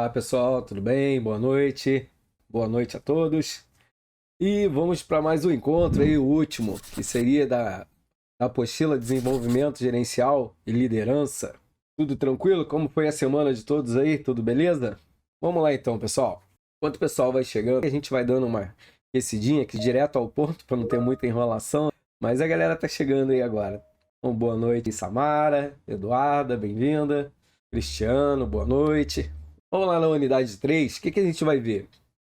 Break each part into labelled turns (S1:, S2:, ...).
S1: Olá pessoal, tudo bem? Boa noite. Boa noite a todos. E vamos para mais um encontro aí, o último, que seria da apostila Desenvolvimento Gerencial e Liderança. Tudo tranquilo? Como foi a semana de todos aí? Tudo beleza? Vamos lá então, pessoal. Enquanto o pessoal vai chegando, a gente vai dando uma aquecidinha aqui direto ao ponto para não ter muita enrolação, mas a galera tá chegando aí agora. Então, boa noite, Samara, Eduarda, bem-vinda. Cristiano, boa noite. Vamos lá na unidade 3, o que a gente vai ver?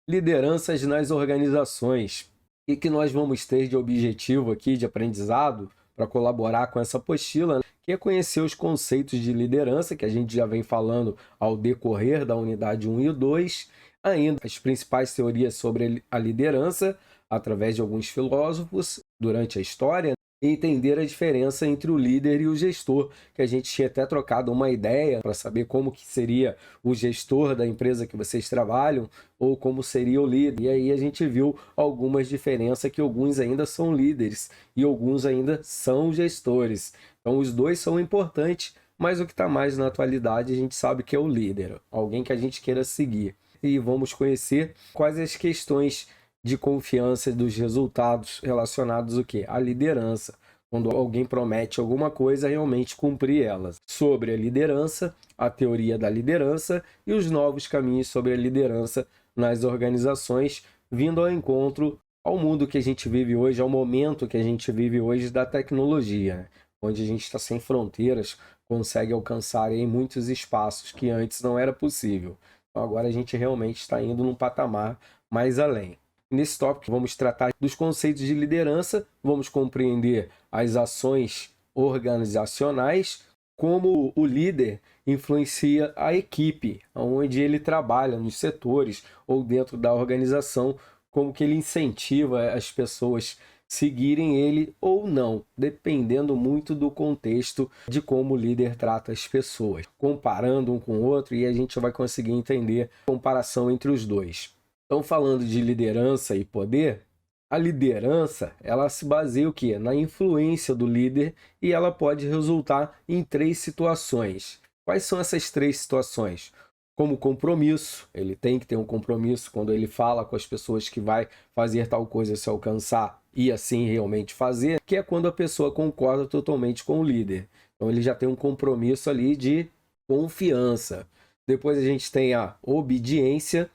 S1: Lideranças nas organizações. O que nós vamos ter de objetivo aqui, de aprendizado, para colaborar com essa apostila, né? Que é conhecer os conceitos de liderança, que a gente já vem falando ao decorrer da unidade 1 e 2, ainda as principais teorias sobre a liderança, através de alguns filósofos durante a história, e entender a diferença entre o líder e o gestor, que a gente tinha até trocado uma ideia para saber como que seria o gestor da empresa que vocês trabalham ou como seria o líder. E aí a gente viu algumas diferenças, que alguns ainda são líderes e alguns ainda são gestores. Então os dois são importantes, mas o que está mais na atualidade a gente sabe que é o líder, alguém que a gente queira seguir. E vamos conhecer quais as questões de confiança dos resultados relacionados o quê? À liderança. Quando alguém promete alguma coisa, realmente cumprir elas. Sobre a liderança, a teoria da liderança e os novos caminhos sobre a liderança nas organizações, vindo ao encontro ao mundo que a gente vive hoje, ao momento que a gente vive hoje da tecnologia, né? Onde a gente está sem fronteiras, consegue alcançar em muitos espaços que antes não era possível. Então agora a gente realmente está indo num patamar mais além. Nesse tópico, vamos tratar dos conceitos de liderança, vamos compreender as ações organizacionais, como o líder influencia a equipe, onde ele trabalha, nos setores ou dentro da organização, como que ele incentiva as pessoas seguirem ele ou não, dependendo muito do contexto de como o líder trata as pessoas, comparando um com o outro, e a gente vai conseguir entender a comparação entre os dois. Então, falando de liderança e poder, a liderança, ela se baseia o quê? Na influência do líder, e ela pode resultar em 3 situações. Quais são essas 3 situações? Como compromisso, ele tem que ter um compromisso quando ele fala com as pessoas que vai fazer tal coisa se alcançar e assim realmente fazer, que é quando a pessoa concorda totalmente com o líder. Então ele já tem um compromisso ali de confiança. Depois a gente tem a obediência,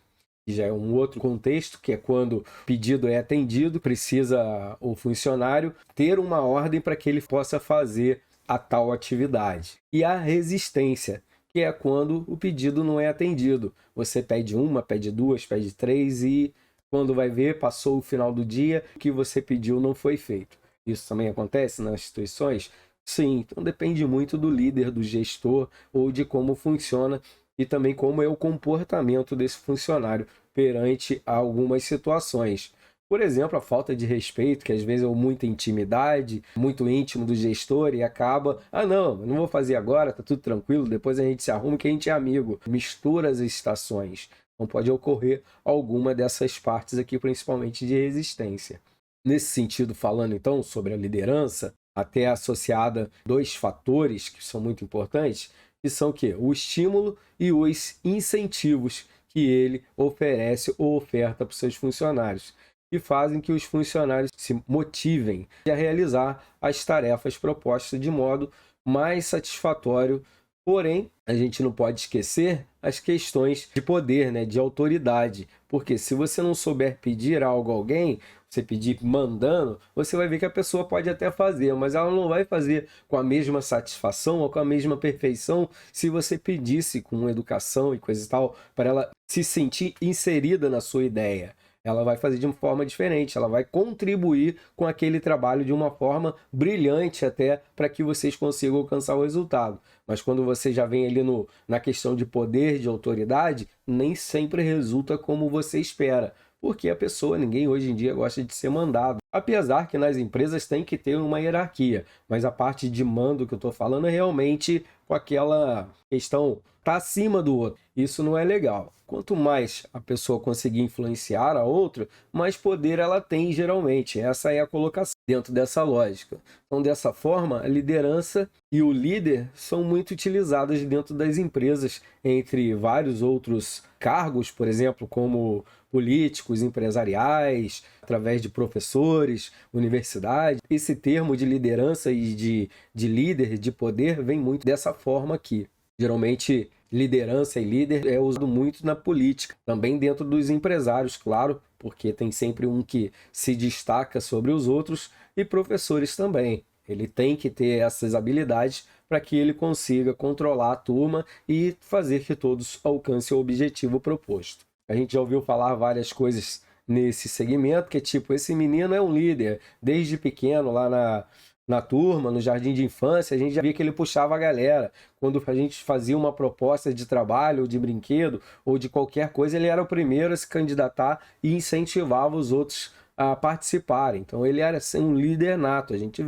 S1: que já é um outro contexto, que é quando o pedido é atendido, precisa o funcionário ter uma ordem para que ele possa fazer a tal atividade. E a resistência, que é quando o pedido não é atendido. Você pede uma, pede duas, pede três e quando vai ver, passou o final do dia, o que você pediu não foi feito. Isso também acontece nas instituições? Sim, então depende muito do líder, do gestor ou de como funciona e também como é o comportamento desse funcionário perante algumas situações. Por exemplo, a falta de respeito, que às vezes é muita intimidade, muito íntimo do gestor e acaba, não vou fazer agora, tá tudo tranquilo, depois a gente se arruma que a gente é amigo. Mistura as estações. Então pode ocorrer alguma dessas partes aqui, principalmente de resistência. Nesse sentido, falando então sobre a liderança, até associada a 2 fatores que são muito importantes, que são o quê? O estímulo e os incentivos que ele oferece ou oferta para os seus funcionários, que fazem que os funcionários se motivem a realizar as tarefas propostas de modo mais satisfatório. Porém, a gente não pode esquecer as questões de poder, né, de autoridade, porque se você não souber pedir algo a alguém, você pedir mandando, você vai ver que a pessoa pode até fazer, mas ela não vai fazer com a mesma satisfação ou com a mesma perfeição se você pedisse com educação e coisa e tal, para ela se sentir inserida na sua ideia. Ela vai fazer de uma forma diferente, ela vai contribuir com aquele trabalho de uma forma brilhante até para que vocês consigam alcançar o resultado. Mas quando você já vem ali na questão de poder, de autoridade, nem sempre resulta como você espera. Porque a pessoa, ninguém hoje em dia gosta de ser mandado. Apesar que nas empresas tem que ter uma hierarquia, mas a parte de mando que eu estou falando é realmente com aquela questão tá acima do outro. Isso não é legal. Quanto mais a pessoa conseguir influenciar a outra, mais poder ela tem geralmente. Essa é a colocação. dentro dessa lógica. Então, dessa forma, a liderança e o líder são muito utilizadas dentro das empresas, entre vários outros cargos, por exemplo, como políticos, empresariais, através de professores, universidade. Esse termo de liderança e de líder, de poder, vem muito dessa forma aqui. Geralmente, liderança e líder é usado muito na política, também dentro dos empresários, claro, porque tem sempre um que se destaca sobre os outros, e professores também. Ele tem que ter essas habilidades para que ele consiga controlar a turma e fazer que todos alcancem o objetivo proposto. A gente já ouviu falar várias coisas nesse segmento, que é tipo, esse menino é um líder, desde pequeno lá na turma, no jardim de infância, a gente já via que ele puxava a galera. Quando a gente fazia uma proposta de trabalho, ou de brinquedo, ou de qualquer coisa, ele era o primeiro a se candidatar e incentivava os outros a participarem. Então ele era assim, um líder nato. A gente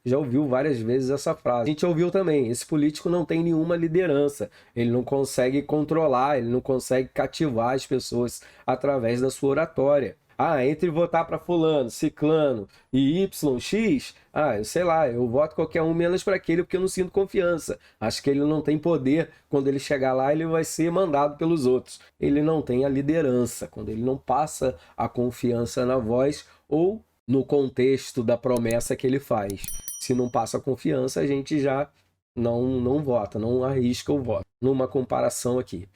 S1: já ouviu várias vezes essa frase. A gente ouviu também, esse político não tem nenhuma liderança, ele não consegue controlar, ele não consegue cativar as pessoas através da sua oratória. Entre votar para fulano, ciclano e YX, eu sei lá, eu voto qualquer um menos para aquele porque eu não sinto confiança. Acho que ele não tem poder. Quando ele chegar lá, ele vai ser mandado pelos outros. Ele não tem a liderança, quando ele não passa a confiança na voz ou no contexto da promessa que ele faz. Se não passa a confiança, a gente já não vota, não arrisca o voto. Numa comparação aqui.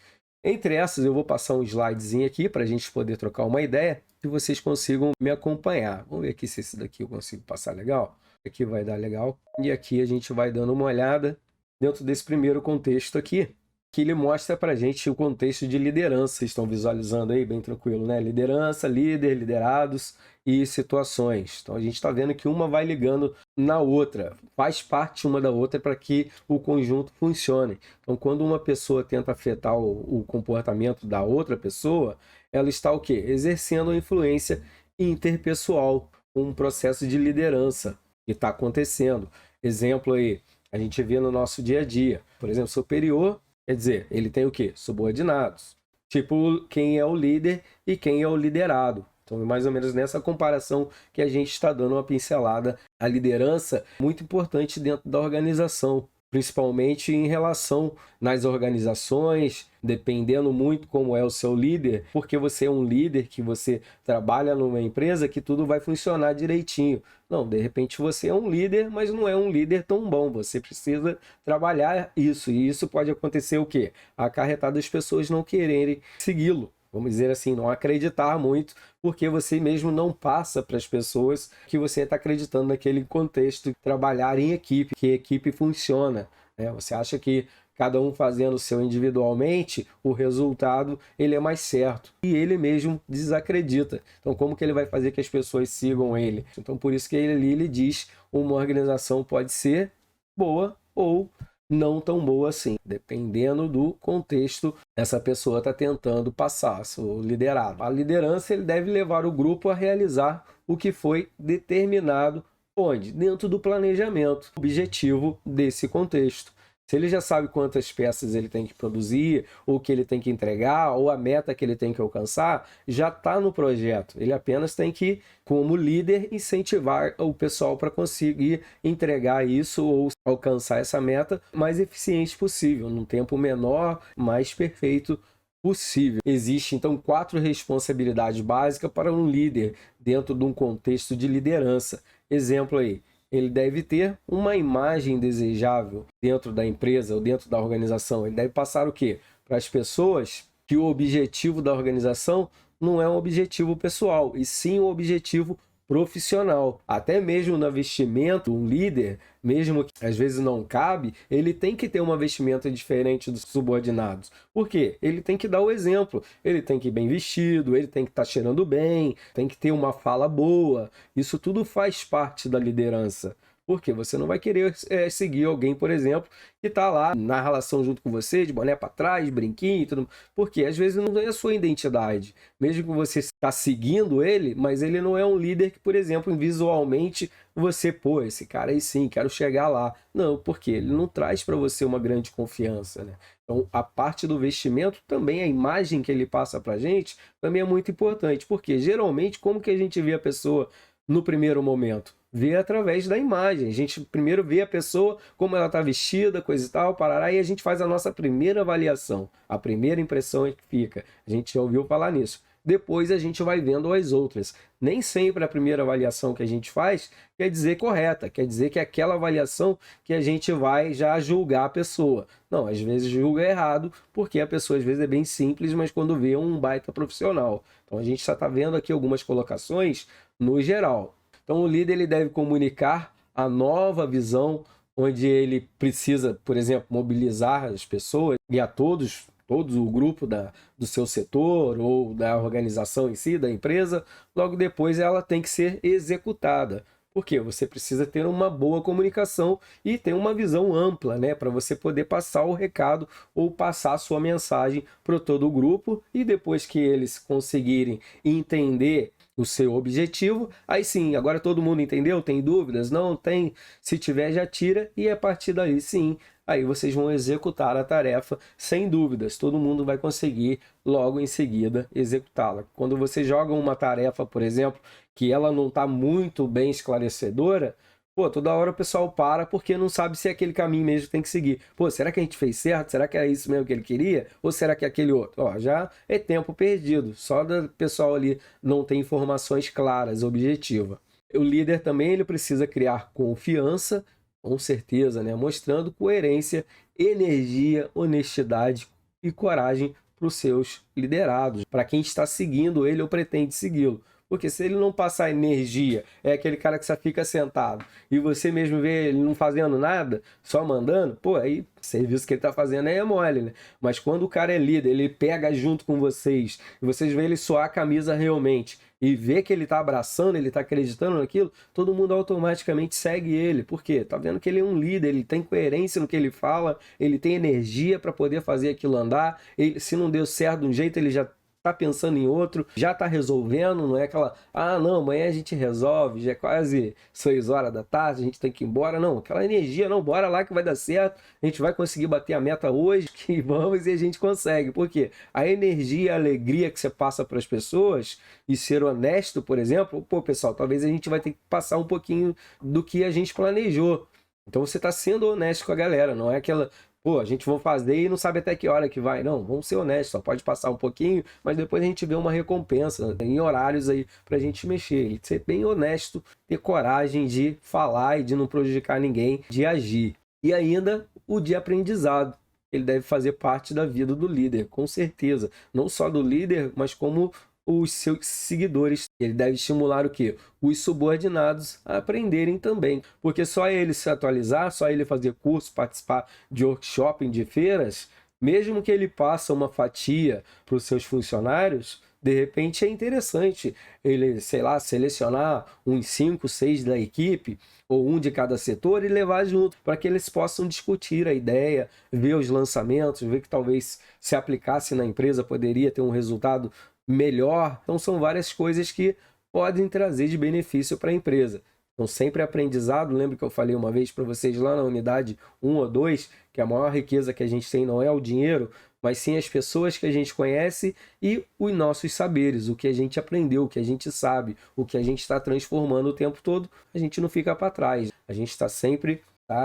S1: Entre essas, eu vou passar um slidezinho aqui para a gente poder trocar uma ideia e vocês consigam me acompanhar. Vamos ver aqui se esse daqui eu consigo passar legal. Aqui vai dar legal. E aqui a gente vai dando uma olhada dentro desse primeiro contexto aqui, que ele mostra para a gente o contexto de liderança. Vocês estão visualizando aí, bem tranquilo, né? Liderança, líder, liderados e situações. Então a gente está vendo que uma vai ligando na outra, faz parte uma da outra para que o conjunto funcione. Então quando uma pessoa tenta afetar o comportamento da outra pessoa, ela está o quê? Exercendo a influência interpessoal, um processo de liderança que está acontecendo. Exemplo aí, a gente vê no nosso dia a dia. Por exemplo, superior, quer dizer, ele tem o quê? Subordinados. Tipo, quem é o líder e quem é o liderado. Então, é mais ou menos nessa comparação que a gente está dando uma pincelada. A liderança é muito importante dentro da organização, principalmente em relação nas organizações, dependendo muito como é o seu líder, porque você é um líder que você trabalha numa empresa que tudo vai funcionar direitinho. Não, de repente você é um líder, mas não é um líder tão bom. Você precisa trabalhar isso, e isso pode acontecer o quê? Acarretar das pessoas não quererem segui-lo. Vamos dizer assim, não acreditar muito, porque você mesmo não passa para as pessoas que você está acreditando naquele contexto, trabalhar em equipe, que a equipe funciona. Você acha que cada um fazendo o seu individualmente, o resultado ele é mais certo. E ele mesmo desacredita. Então, como que ele vai fazer que as pessoas sigam ele? Então, por isso que ele diz, uma organização pode ser boa ou não tão boa assim, dependendo do contexto essa pessoa está tentando passar, seu liderado. A liderança ele deve levar o grupo a realizar o que foi determinado onde? Dentro do planejamento objetivo desse contexto. Se ele já sabe quantas peças ele tem que produzir, ou o que ele tem que entregar, ou a meta que ele tem que alcançar, já está no projeto. Ele apenas tem que, como líder, incentivar o pessoal para conseguir entregar isso ou alcançar essa meta mais eficiente possível, num tempo menor, mais perfeito possível. Existem, então, 4 responsabilidades básicas para um líder dentro de um contexto de liderança. Exemplo aí. Ele deve ter uma imagem desejável dentro da empresa ou dentro da organização. Ele deve passar o quê? Para as pessoas que o objetivo da organização não é um objetivo pessoal, e sim um objetivo profissional. Até mesmo na vestimenta, um líder, mesmo que às vezes não cabe, ele tem que ter uma vestimenta diferente dos subordinados. Por quê? Ele tem que dar o exemplo. Ele tem que ir bem vestido, ele tem que estar cheirando bem, tem que ter uma fala boa. Isso tudo faz parte da liderança. Porque você não vai querer seguir alguém, por exemplo, que está lá na relação junto com você, de boné para trás, brinquinho e tudo. Porque às vezes não é a sua identidade. Mesmo que você está seguindo ele, mas ele não é um líder que, por exemplo, visualmente você, esse cara aí sim, quero chegar lá. Não, porque ele não traz para você uma grande confiança, né? Então, a parte do vestimento, também a imagem que ele passa para a gente, também é muito importante. Porque geralmente, como que a gente vê a pessoa no primeiro momento? vê através da imagem. A gente primeiro vê a pessoa, como ela está vestida, coisa e tal, parará, e a gente faz a nossa primeira avaliação. A primeira impressão é que fica. A gente já ouviu falar nisso. Depois a gente vai vendo as outras. Nem sempre a primeira avaliação que a gente faz quer dizer correta, quer dizer que é aquela avaliação que a gente vai já julgar a pessoa. Não, às vezes julga errado, porque a pessoa às vezes é bem simples, mas quando vê um baita profissional. Então a gente já está vendo aqui algumas colocações no geral. Então o líder ele deve comunicar a nova visão, onde ele precisa, por exemplo, mobilizar as pessoas e a todos o grupo do seu setor ou da organização em si, da empresa. Logo depois ela tem que ser executada. Por quê? Você precisa ter uma boa comunicação e ter uma visão ampla, né, para você poder passar o recado ou passar a sua mensagem para todo o grupo, e depois que eles conseguirem entender o seu objetivo, aí sim, agora todo mundo entendeu? Tem dúvidas? Não tem? Se tiver, já tira, e a partir daí sim, aí vocês vão executar a tarefa sem dúvidas. Todo mundo vai conseguir logo em seguida executá-la. Quando você joga uma tarefa, por exemplo, que ela não está muito bem esclarecedora, pô, toda hora o pessoal para porque não sabe se é aquele caminho mesmo que tem que seguir. Pô, será que a gente fez certo? Será que era isso mesmo que ele queria? Ou será que é aquele outro? Ó, já é tempo perdido. Só do pessoal ali não tem informações claras, objetivas. O líder também ele precisa criar confiança, com certeza, né? Mostrando coerência, energia, honestidade e coragem para os seus liderados, para quem está seguindo ele ou pretende segui-lo. Porque se ele não passar energia, é aquele cara que só fica sentado e você mesmo vê ele não fazendo nada, só mandando, pô, aí o serviço que ele tá fazendo aí é mole, né? Mas quando o cara é líder, ele pega junto com vocês e vocês veem ele suar a camisa realmente e vê que ele tá abraçando, ele tá acreditando naquilo, todo mundo automaticamente segue ele. Por quê? Tá vendo que ele é um líder, ele tem coerência no que ele fala, ele tem energia para poder fazer aquilo andar. Ele, se não deu certo de um jeito, ele já tá pensando em outro, já tá resolvendo, não é aquela, ah, não, amanhã a gente resolve, já é quase 6 horas da tarde, a gente tem que ir embora. Não, aquela energia, não, bora lá que vai dar certo, a gente vai conseguir bater a meta hoje, que vamos, e a gente consegue. Por quê? A energia, a alegria que você passa para as pessoas e ser honesto, por exemplo, pô, pessoal, talvez a gente vai ter que passar um pouquinho do que a gente planejou. Então você está sendo honesto com a galera, não é aquela, pô, a gente vai fazer e não sabe até que hora que vai. Não, vamos ser honestos, só pode passar um pouquinho, mas depois a gente vê uma recompensa, tem horários aí pra gente mexer. E ser bem honesto, ter coragem de falar e de não prejudicar ninguém, de agir. E ainda o de aprendizado. Ele deve fazer parte da vida do líder, com certeza. Não só do líder, mas como os seus seguidores. Ele deve estimular o quê? Os subordinados a aprenderem também. Porque só ele se atualizar, só ele fazer curso, participar de workshop, de feiras, mesmo que ele passe uma fatia para os seus funcionários, de repente é interessante ele, sei lá, selecionar uns 5, 6 da equipe, ou um de cada setor, e levar junto, para que eles possam discutir a ideia, ver os lançamentos, ver que talvez se aplicasse na empresa poderia ter um resultado melhor. Então são várias coisas que podem trazer de benefício para a empresa. Então sempre aprendizado. Lembra que eu falei uma vez para vocês lá na unidade 1 ou 2, que a maior riqueza que a gente tem não é o dinheiro, mas sim as pessoas que a gente conhece e os nossos saberes, o que a gente aprendeu, o que a gente sabe, o que a gente está transformando o tempo todo. A gente não fica para trás, a gente está sempre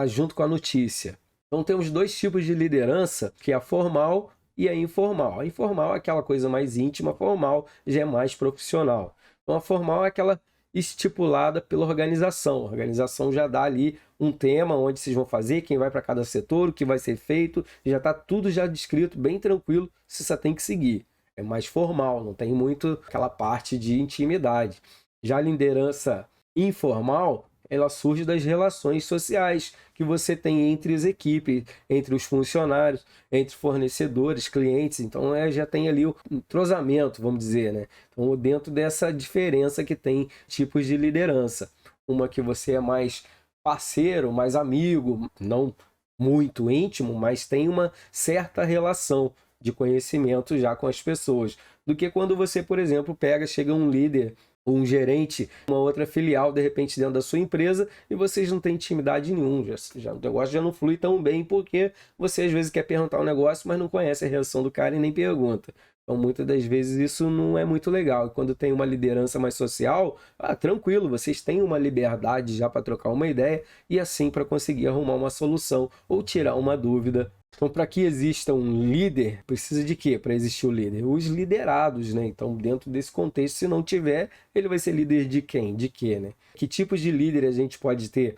S1: junto com a notícia. Então temos 2 tipos de liderança, que é a formal e a informal. A informal é aquela coisa mais íntima, a formal já é mais profissional. Então a formal é aquela estipulada pela organização. A organização já dá ali um tema onde vocês vão fazer, quem vai para cada setor, o que vai ser feito, já está tudo já descrito, bem tranquilo, você só tem que seguir. É mais formal, não tem muito aquela parte de intimidade. Já a liderança informal, ela surge das relações sociais que você tem entre as equipes, entre os funcionários, entre fornecedores, clientes. Então já tem ali o entrosamento, vamos dizer, né? Então dentro dessa diferença que tem tipos de liderança. Uma que você é mais parceiro, mais amigo, não muito íntimo, mas tem uma certa relação de conhecimento já com as pessoas. Do que quando você, por exemplo, chega um líder, um gerente, uma outra filial, de repente, dentro da sua empresa, e vocês não têm intimidade nenhuma. O negócio já não flui tão bem, porque você às vezes quer perguntar um negócio, mas não conhece a reação do cara e nem pergunta. Então, muitas das vezes isso não é muito legal. E quando tem uma liderança mais social, tranquilo, vocês têm uma liberdade já para trocar uma ideia e assim para conseguir arrumar uma solução ou tirar uma dúvida. Então, para que exista um líder, precisa de quê para existir o líder? Os liderados, né? Então, dentro desse contexto, se não tiver, ele vai ser líder de quem? De quê, né? Que tipos de líder a gente pode ter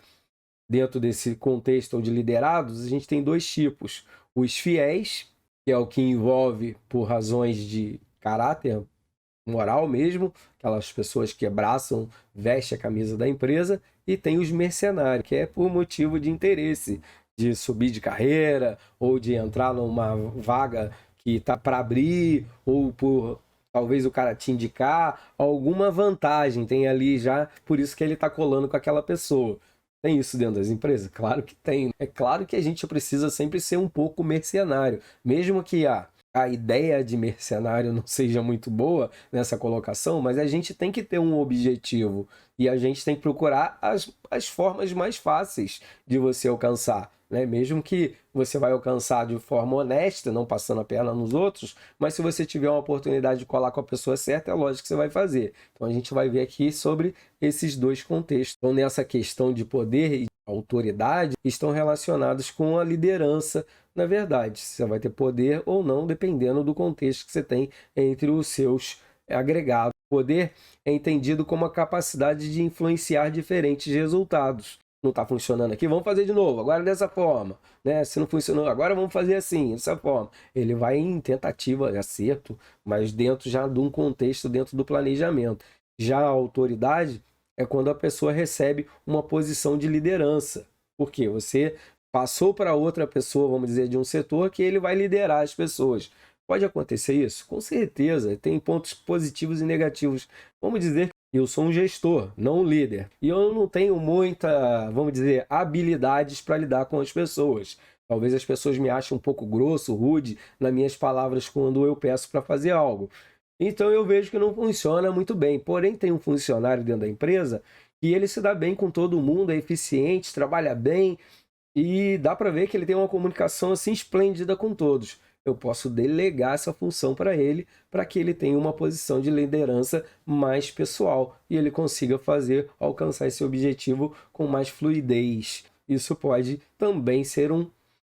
S1: dentro desse contexto de liderados? A gente tem dois tipos. Os fiéis, que é o que envolve por razões de caráter moral mesmo, aquelas pessoas que abraçam, vestem a camisa da empresa, e tem os mercenários, que é por motivo de interesse, de subir de carreira, ou de entrar numa vaga que está para abrir, ou por talvez o cara te indicar alguma vantagem, tem ali já, por isso que ele está colando com aquela pessoa. Tem isso dentro das empresas? Claro que tem. É claro que a gente precisa sempre ser um pouco mercenário, mesmo que a ideia de mercenário não seja muito boa nessa colocação, mas a gente tem que ter um objetivo e a gente tem que procurar as formas mais fáceis de você alcançar, né? Mesmo que você vai alcançar de forma honesta, não passando a perna nos outros, mas se você tiver uma oportunidade de colar com a pessoa certa, é lógico que você vai fazer. Então a gente vai ver aqui sobre esses dois contextos. Então, nessa questão de poder e autoridade, estão relacionados com a liderança. Na verdade, você vai ter poder ou não, dependendo do contexto que você tem entre os seus agregados. Poder é entendido como a capacidade de influenciar diferentes resultados. Não está funcionando aqui, vamos fazer de novo, agora dessa forma. Né? Se não funcionou, agora vamos fazer assim, dessa forma. Ele vai em tentativa de acerto, mas dentro já de um contexto, dentro do planejamento. Já a autoridade é quando a pessoa recebe uma posição de liderança. Por quê? Você passou para outra pessoa, vamos dizer, de um setor que ele vai liderar as pessoas. Pode acontecer isso? Com certeza. Tem pontos positivos e negativos. Vamos dizer que eu sou um gestor, não um líder. E eu não tenho muita, vamos dizer, habilidades para lidar com as pessoas. Talvez as pessoas me achem um pouco grosso, rude nas minhas palavras quando eu peço para fazer algo. Então eu vejo que não funciona muito bem. Porém, tem um funcionário dentro da empresa e ele se dá bem com todo mundo, é eficiente, trabalha bem, e dá para ver que ele tem uma comunicação assim esplêndida com todos. Eu posso delegar essa função para ele, para que ele tenha uma posição de liderança mais pessoal e ele consiga alcançar esse objetivo com mais fluidez. Isso pode também ser um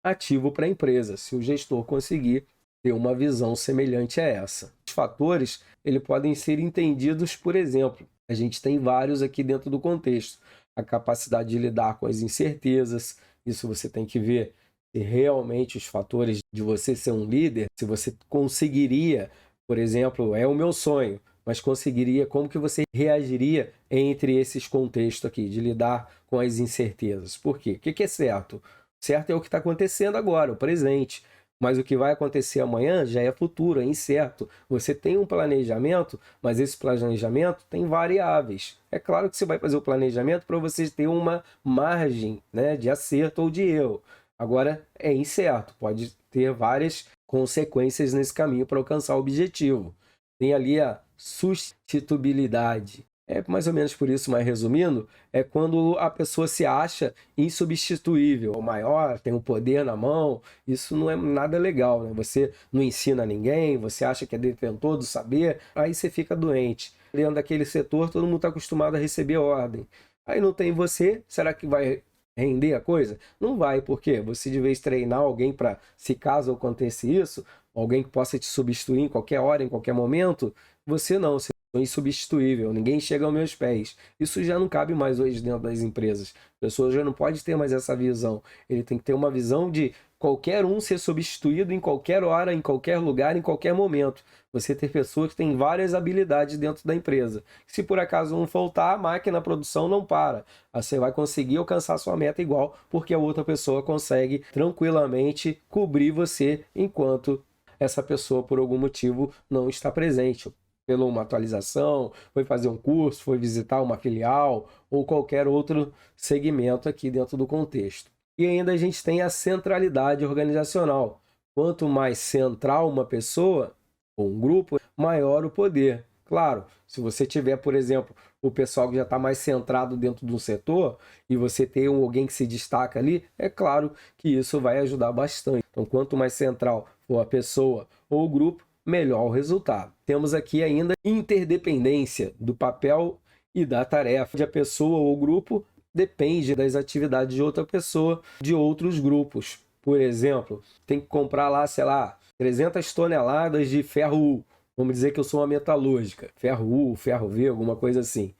S1: ativo para a empresa, se o gestor conseguir ter uma visão semelhante a essa. Os fatores, podem ser entendidos, por exemplo, a gente tem vários aqui dentro do contexto. A capacidade de lidar com as incertezas, isso você tem que ver se realmente os fatores de você ser um líder, se você conseguiria, por exemplo, é o meu sonho, mas conseguiria, como que você reagiria entre esses contextos aqui, de lidar com as incertezas? Por quê? O que é certo? Certo é o que está acontecendo agora, o presente. Mas o que vai acontecer amanhã já é futuro, é incerto. Você tem um planejamento, mas esse planejamento tem variáveis. É claro que você vai fazer o planejamento para você ter uma margem, né, de acerto ou de erro. Agora, é incerto, pode ter várias consequências nesse caminho para alcançar o objetivo. Tem ali a substituibilidade. É mais ou menos por isso, mas resumindo, é quando a pessoa se acha insubstituível, o maior, tem o poder na mão. Isso não é nada legal, né? Você não ensina ninguém, você acha que é detentor do saber, aí você fica doente. Dentro daquele setor, todo mundo está acostumado a receber ordem. Aí não tem você, será que vai render a coisa? Não vai, porque você de vez treinar alguém para, se caso aconteça isso, alguém que possa te substituir em qualquer hora, em qualquer momento, você não, você sou insubstituível, ninguém chega aos meus pés. Isso já não cabe mais hoje dentro das empresas. A pessoa já não pode ter mais essa visão. Ele tem que ter uma visão de qualquer um ser substituído em qualquer hora, em qualquer lugar, em qualquer momento. Você ter pessoas que têm várias habilidades dentro da empresa. Se por acaso um faltar, a máquina, a produção não para. Você vai conseguir alcançar sua meta igual, porque a outra pessoa consegue tranquilamente cobrir você enquanto essa pessoa, por algum motivo, não está presente. Pela uma atualização, foi fazer um curso, foi visitar uma filial ou qualquer outro segmento aqui dentro do contexto. E ainda a gente tem a centralidade organizacional. Quanto mais central uma pessoa ou um grupo, maior o poder. Claro, se você tiver, por exemplo, o pessoal que já está mais centrado dentro de um setor e você tem alguém que se destaca ali, é claro que isso vai ajudar bastante. Então, quanto mais central for a pessoa ou o grupo, melhor o resultado. Temos aqui ainda interdependência do papel e da tarefa de a pessoa ou grupo depende das atividades de outra pessoa, de outros grupos. Por exemplo, tem que comprar lá, sei lá, 300 toneladas de ferro U. Vamos dizer que eu sou uma metalúrgica. Ferro U, ferro V, alguma coisa assim.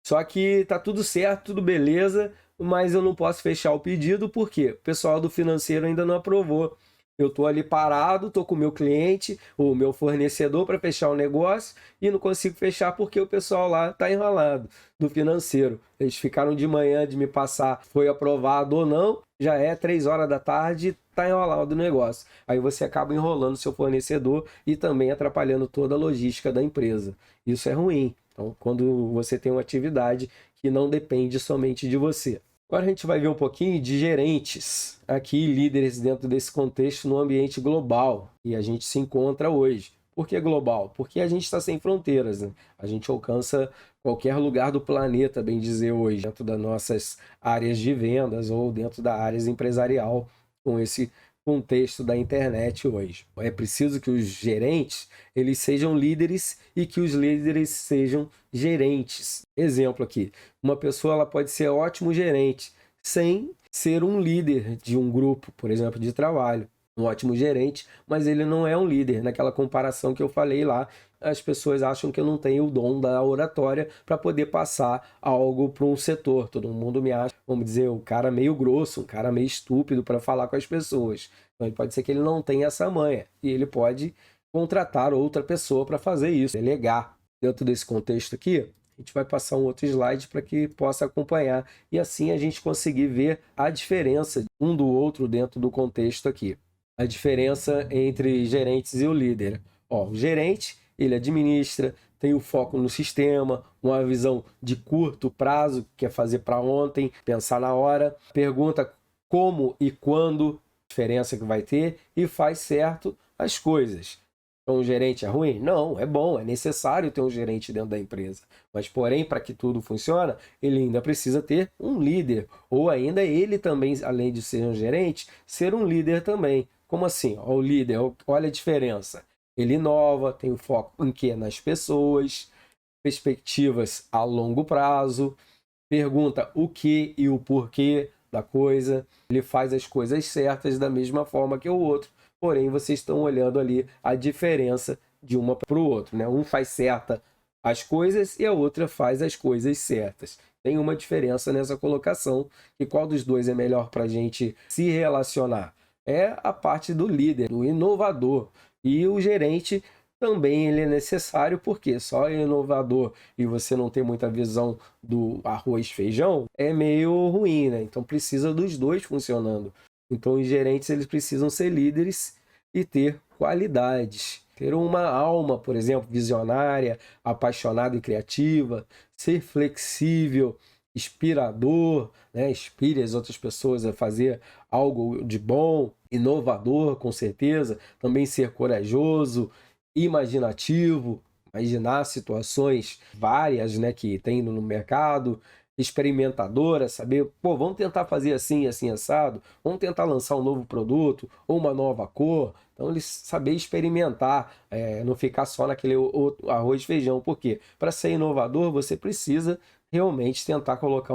S1: Só que tá tudo certo, tudo beleza, mas eu não posso fechar o pedido porque o pessoal do financeiro ainda não aprovou. Eu tô ali parado, tô com o meu cliente, o meu fornecedor para fechar o negócio e não consigo fechar porque o pessoal lá tá enrolado do financeiro. Eles ficaram de manhã de me passar, foi aprovado ou não, já é 3 horas da tarde, tá enrolado o negócio. Aí você acaba enrolando seu fornecedor e também atrapalhando toda a logística da empresa. Isso é ruim. Então, quando você tem uma atividade que não depende somente de você. Agora a gente vai ver um pouquinho de gerentes, aqui líderes dentro desse contexto no ambiente global e a gente se encontra hoje. Por que global? Porque a gente está sem fronteiras, né? A gente alcança qualquer lugar do planeta, bem dizer hoje, dentro das nossas áreas de vendas ou dentro da área empresarial, com esse contexto da internet hoje. É preciso que os gerentes eles sejam líderes e que os líderes sejam gerentes. Exemplo aqui, uma pessoa ela pode ser ótimo gerente sem ser um líder de um grupo, por exemplo, de trabalho. Um ótimo gerente, mas ele não é um líder. Naquela comparação que eu falei lá, as pessoas acham que eu não tenho o dom da oratória para poder passar algo para um setor. Todo mundo me acha, vamos dizer, um cara meio grosso, um cara meio estúpido para falar com as pessoas. Então pode ser que ele não tenha essa manha e ele pode contratar outra pessoa para fazer isso, delegar. Dentro desse contexto aqui, a gente vai passar um outro slide para que possa acompanhar e assim a gente conseguir ver a diferença um do outro dentro do contexto aqui. A diferença entre gerentes e o líder. Ó, o gerente, ele administra, tem o foco no sistema, uma visão de curto prazo, quer fazer para ontem, pensar na hora, pergunta como e quando, diferença que vai ter, e faz certo as coisas. Então, um gerente é ruim? Não, é bom, é necessário ter um gerente dentro da empresa. Mas, porém, para que tudo funcione, ele ainda precisa ter um líder. Ou ainda ele também, além de ser um gerente, ser um líder também. Como assim? O líder, olha a diferença. Ele inova, tem o foco em quê? Nas pessoas, perspectivas a longo prazo, pergunta o que e o porquê da coisa, ele faz as coisas certas da mesma forma que o outro. Porém, vocês estão olhando ali a diferença de uma para o outro, né? Um faz certa as coisas e a outra faz as coisas certas. Tem uma diferença nessa colocação, e qual dos dois é melhor para a gente se relacionar? É a parte do líder, do inovador. E o gerente também ele é necessário, porque só é inovador e você não tem muita visão do arroz e feijão, é meio ruim, né? Então precisa dos dois funcionando. Então os gerentes eles precisam ser líderes e ter qualidades. Ter uma alma, por exemplo, visionária, apaixonada e criativa, ser flexível, inspirador, né? Inspire as outras pessoas a fazer algo de bom, inovador, com certeza. Também ser corajoso, imaginativo, imaginar situações várias, né, que tem no mercado, experimentadora, saber, pô, vamos tentar fazer assim, assim, assado, vamos tentar lançar um novo produto ou uma nova cor. Então, eles saber experimentar, não ficar só naquele arroz e feijão. Por quê? Para ser inovador, você precisa realmente tentar colocar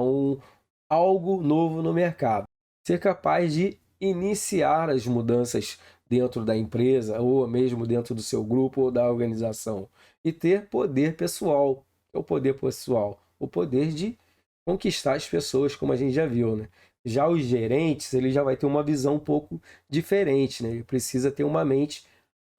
S1: algo novo no mercado. Ser capaz de iniciar as mudanças dentro da empresa ou mesmo dentro do seu grupo ou da organização. E ter poder pessoal. O que é o poder pessoal? O poder de conquistar as pessoas, como a gente já viu, né? Já os gerentes, ele já vai ter uma visão um pouco diferente, né? Ele precisa ter uma mente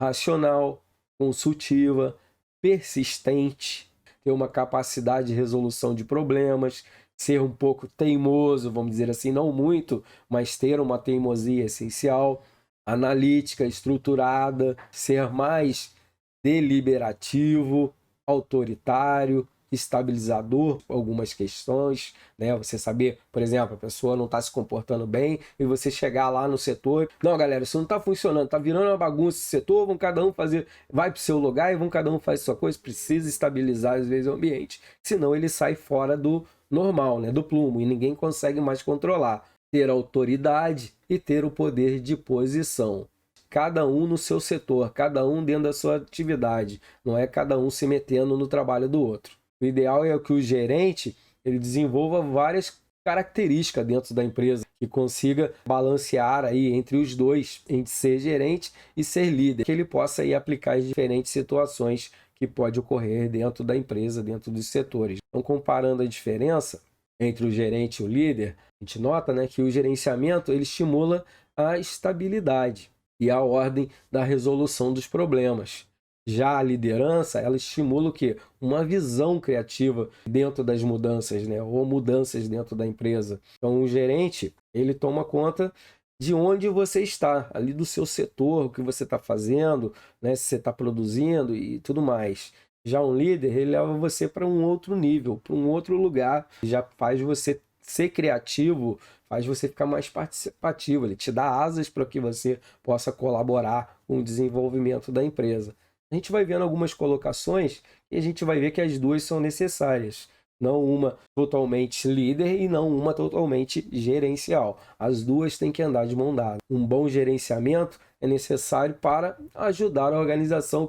S1: racional, consultiva, persistente, ter uma capacidade de resolução de problemas, ser um pouco teimoso, vamos dizer assim, não muito, mas ter uma teimosia essencial, analítica, estruturada, ser mais deliberativo, autoritário, estabilizador algumas questões, né? Você saber, por exemplo, a pessoa não está se comportando bem e você chegar lá no setor, não, galera, isso não está funcionando, está virando uma bagunça esse setor, vão cada um fazer, vai para o seu lugar e vão cada um fazer sua coisa, precisa estabilizar às vezes o ambiente, senão ele sai fora do normal, né? Do plumo, e ninguém consegue mais controlar. Ter autoridade e ter o poder de posição. cada um no seu setor, cada um dentro da sua atividade, não é cada um se metendo no trabalho do outro. O ideal é que o gerente ele desenvolva várias características dentro da empresa, que consiga balancear aí entre os dois, entre ser gerente e ser líder, que ele possa aí aplicar as diferentes situações que pode ocorrer dentro da empresa, dentro dos setores. Então, comparando a diferença entre o gerente e o líder, a gente nota, né, que o gerenciamento ele estimula a estabilidade e a ordem da resolução dos problemas. Já a liderança, ela estimula o quê? Uma visão criativa dentro das mudanças, né? Ou mudanças dentro da empresa. Então, o gerente, ele toma conta de onde você está, ali do seu setor, o que você está fazendo, né? Se você está produzindo e tudo mais. Já um líder, ele leva você para um outro nível, para um outro lugar, já faz você ser criativo, faz você ficar mais participativo, ele te dá asas para que você possa colaborar com o desenvolvimento da empresa. A gente vai vendo algumas colocações e a gente vai ver que as duas são necessárias. Não uma totalmente líder e não uma totalmente gerencial. As duas têm que andar de mão dada. Um bom gerenciamento é necessário para ajudar a organização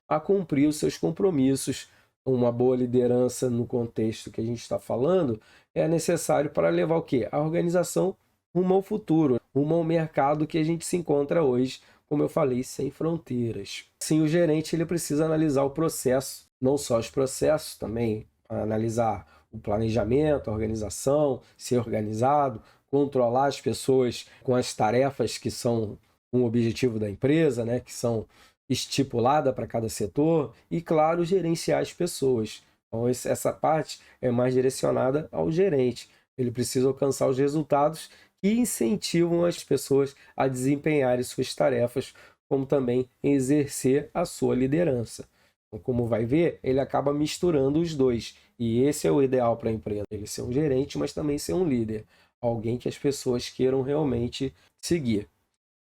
S1: a cumprir os seus compromissos. Uma boa liderança no contexto que a gente está falando é necessário para levar a organização rumo ao futuro, rumo ao mercado que a gente se encontra hoje, como eu falei, sem fronteiras. Sim, o gerente ele precisa analisar o processo, não só os processos, também analisar o planejamento, a organização, ser organizado, controlar as pessoas com as tarefas que são um objetivo da empresa, né, que são estipuladas para cada setor e, claro, gerenciar as pessoas. Então, essa parte é mais direcionada ao gerente. Ele precisa alcançar os resultados que incentivam as pessoas a desempenharem suas tarefas, como também exercer a sua liderança. Então, como vai ver, ele acaba misturando os dois. E esse é o ideal para a empresa. Ele ser um gerente, mas também ser um líder. Alguém que as pessoas queiram realmente seguir.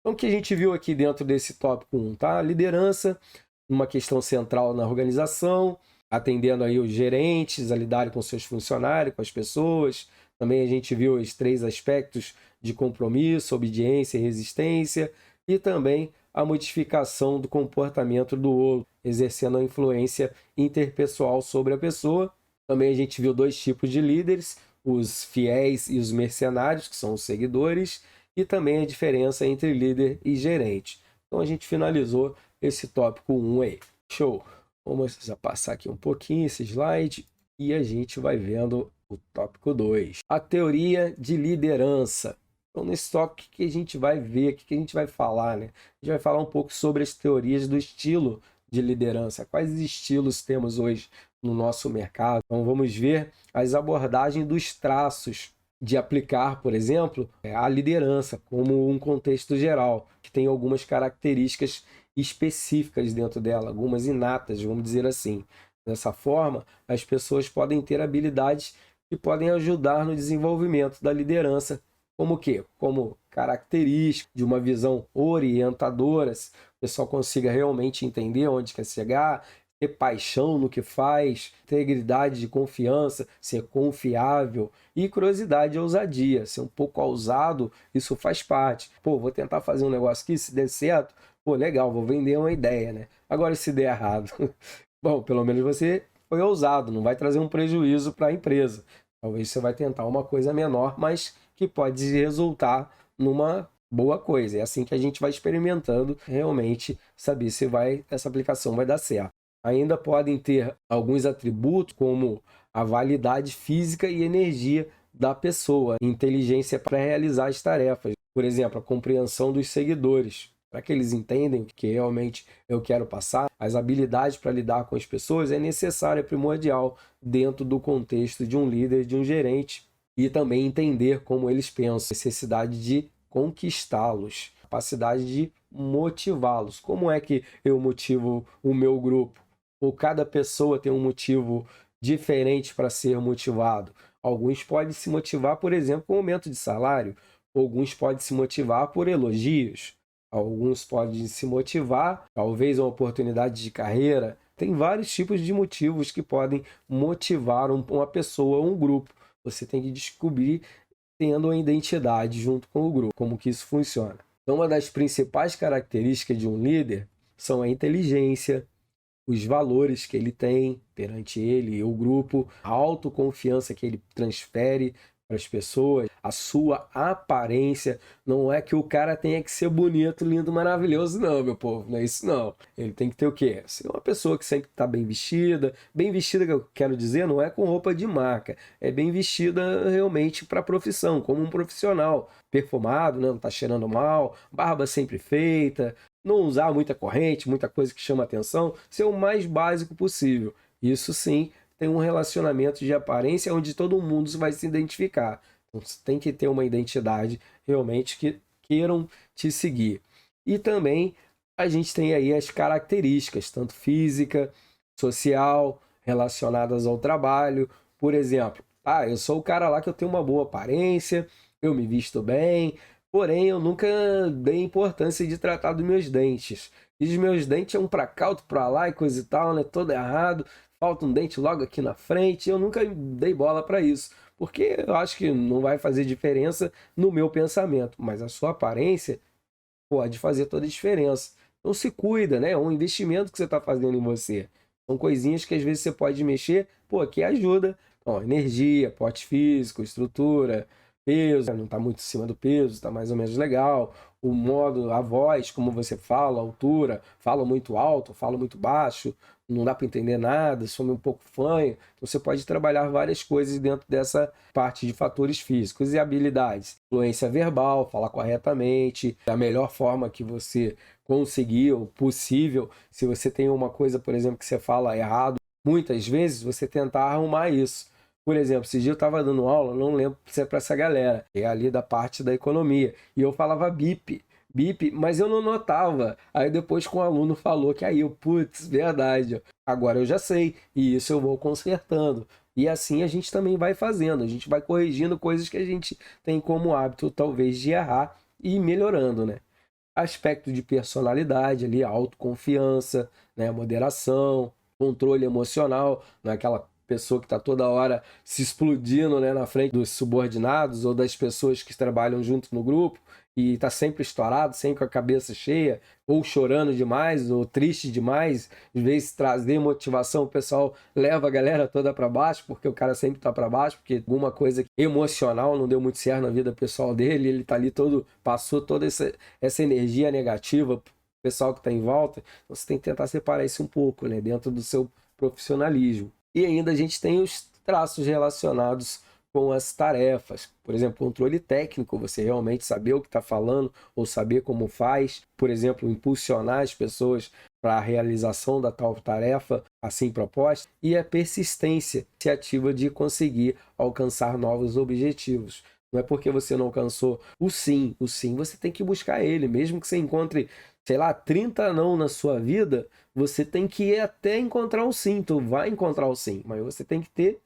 S1: Então, o que a gente viu aqui dentro desse tópico 1, tá? Liderança, uma questão central na organização, atendendo aí os gerentes a lidarem com seus funcionários, com as pessoas. Também a gente viu os 3 aspectos de compromisso, obediência e resistência, e também a modificação do comportamento do outro, exercendo a influência interpessoal sobre a pessoa. Também a gente viu 2 tipos de líderes, os fiéis e os mercenários, que são os seguidores, e também a diferença entre líder e gerente. Então a gente finalizou esse tópico 1 aí. Show! Vamos já passar aqui um pouquinho esse slide e a gente vai vendo o tópico 2. A teoria de liderança. Então, nesse tópico que a gente vai ver, o que a gente vai falar, né? A gente vai falar um pouco sobre as teorias do estilo de liderança. Quais estilos temos hoje no nosso mercado? Então, vamos ver as abordagens dos traços de aplicar, por exemplo, a liderança como um contexto geral, que tem algumas características específicas dentro dela, algumas inatas, vamos dizer assim. Dessa forma, as pessoas podem ter habilidades que podem ajudar no desenvolvimento da liderança, como o quê? Como característica de uma visão orientadora, se o pessoal consiga realmente entender onde quer chegar, ter paixão no que faz, integridade de confiança, ser confiável e curiosidade e ousadia, ser um pouco ousado, isso faz parte. Pô, vou tentar fazer um negócio aqui, se der certo, pô, legal, vou vender uma ideia, né? Agora, se der errado, bom, pelo menos você foi ousado, não vai trazer um prejuízo para a empresa. Talvez você vai tentar uma coisa menor, mas que pode resultar numa boa coisa. É assim que a gente vai experimentando realmente saber se essa aplicação vai dar certo. Ainda podem ter alguns atributos como a validade física e energia da pessoa, inteligência para realizar as tarefas. Por exemplo, a compreensão dos seguidores, para que eles entendem o que realmente eu quero passar. As habilidades para lidar com as pessoas é necessária, é primordial dentro do contexto de um líder, de um gerente, e também entender como eles pensam, necessidade de conquistá-los, capacidade de motivá-los. Como é que eu motivo o meu grupo? Ou cada pessoa tem um motivo diferente para ser motivado. Alguns podem se motivar, por exemplo, com aumento de salário. Alguns podem se motivar por elogios. Alguns podem se motivar, talvez, uma oportunidade de carreira. Tem vários tipos de motivos que podem motivar uma pessoa ou um grupo. Você tem que descobrir, tendo uma identidade junto com o grupo, como que isso funciona. Então, uma das principais características de um líder são a inteligência, os valores que ele tem perante ele e o grupo, a autoconfiança que ele transfere para as pessoas, a sua aparência. Não é que o cara tenha que ser bonito, lindo, maravilhoso, não, meu povo, não é isso não. Ele tem que ter o quê? Ser uma pessoa que sempre está bem vestida que eu quero dizer, não é com roupa de marca, é bem vestida realmente para a profissão, como um profissional, perfumado, né? Não está cheirando mal, barba sempre feita, não usar muita corrente, muita coisa que chama atenção, ser o mais básico possível. Isso sim tem um relacionamento de aparência onde todo mundo vai se identificar. Então você tem que ter uma identidade realmente que queiram te seguir. E também a gente tem aí as características, tanto física, social, relacionadas ao trabalho. Por exemplo, eu sou o cara lá que eu tenho uma boa aparência, eu me visto bem, porém eu nunca dei importância de tratar dos meus dentes. E os meus dentes é um pra cá, outro pra lá e coisa e tal, né? Todo errado, falta um dente logo aqui na frente. Eu nunca dei bola para isso, porque eu acho que não vai fazer diferença no meu pensamento, mas a sua aparência pode fazer toda a diferença. Então se cuida, né? É um investimento que você está fazendo em você. São coisinhas que às vezes você pode mexer, que ajuda. Ó, energia, porte físico, estrutura, peso, não está muito em cima do peso, está mais ou menos legal. O modo, a voz, como você fala, a altura, fala muito alto, fala muito baixo, não dá para entender nada, some um pouco fanho. Então você pode trabalhar várias coisas dentro dessa parte de fatores físicos e habilidades. Fluência verbal, falar corretamente, da melhor forma que você conseguir ou possível. Se você tem uma coisa, por exemplo, que você fala errado, muitas vezes você tentar arrumar isso. Por exemplo, esse dia eu estava dando aula, não lembro se é para essa galera, é ali da parte da economia, e eu falava bip, mas eu não notava. Aí depois com o aluno falou que aí eu, putz, verdade, agora eu já sei, e isso eu vou consertando. E assim a gente também vai fazendo, a gente vai corrigindo coisas que a gente tem como hábito, talvez, de errar e ir melhorando, né? Aspecto de personalidade ali, autoconfiança, né? Moderação, controle emocional, não é aquela pessoa que está toda hora se explodindo, né, na frente dos subordinados ou das pessoas que trabalham junto no grupo e está sempre estourado, sempre com a cabeça cheia, ou chorando demais, ou triste demais. Às vezes trazer motivação, o pessoal leva a galera toda para baixo, porque o cara sempre está para baixo, porque alguma coisa emocional não deu muito certo na vida pessoal dele, ele está ali todo, passou toda essa energia negativa pro pessoal que está em volta. Então você tem que tentar separar isso um pouco, né, dentro do seu profissionalismo. E ainda a gente tem os traços relacionados com as tarefas. Por exemplo, controle técnico, você realmente saber o que está falando ou saber como faz. Por exemplo, impulsionar as pessoas para a realização da tal tarefa assim proposta. E a persistência, iniciativa de conseguir alcançar novos objetivos. Não é porque você não alcançou o sim você tem que buscar ele, mesmo que você encontre, sei lá, 30 não na sua vida, você tem que ir até encontrar o sim. Tu vai encontrar o sim, mas você tem que ter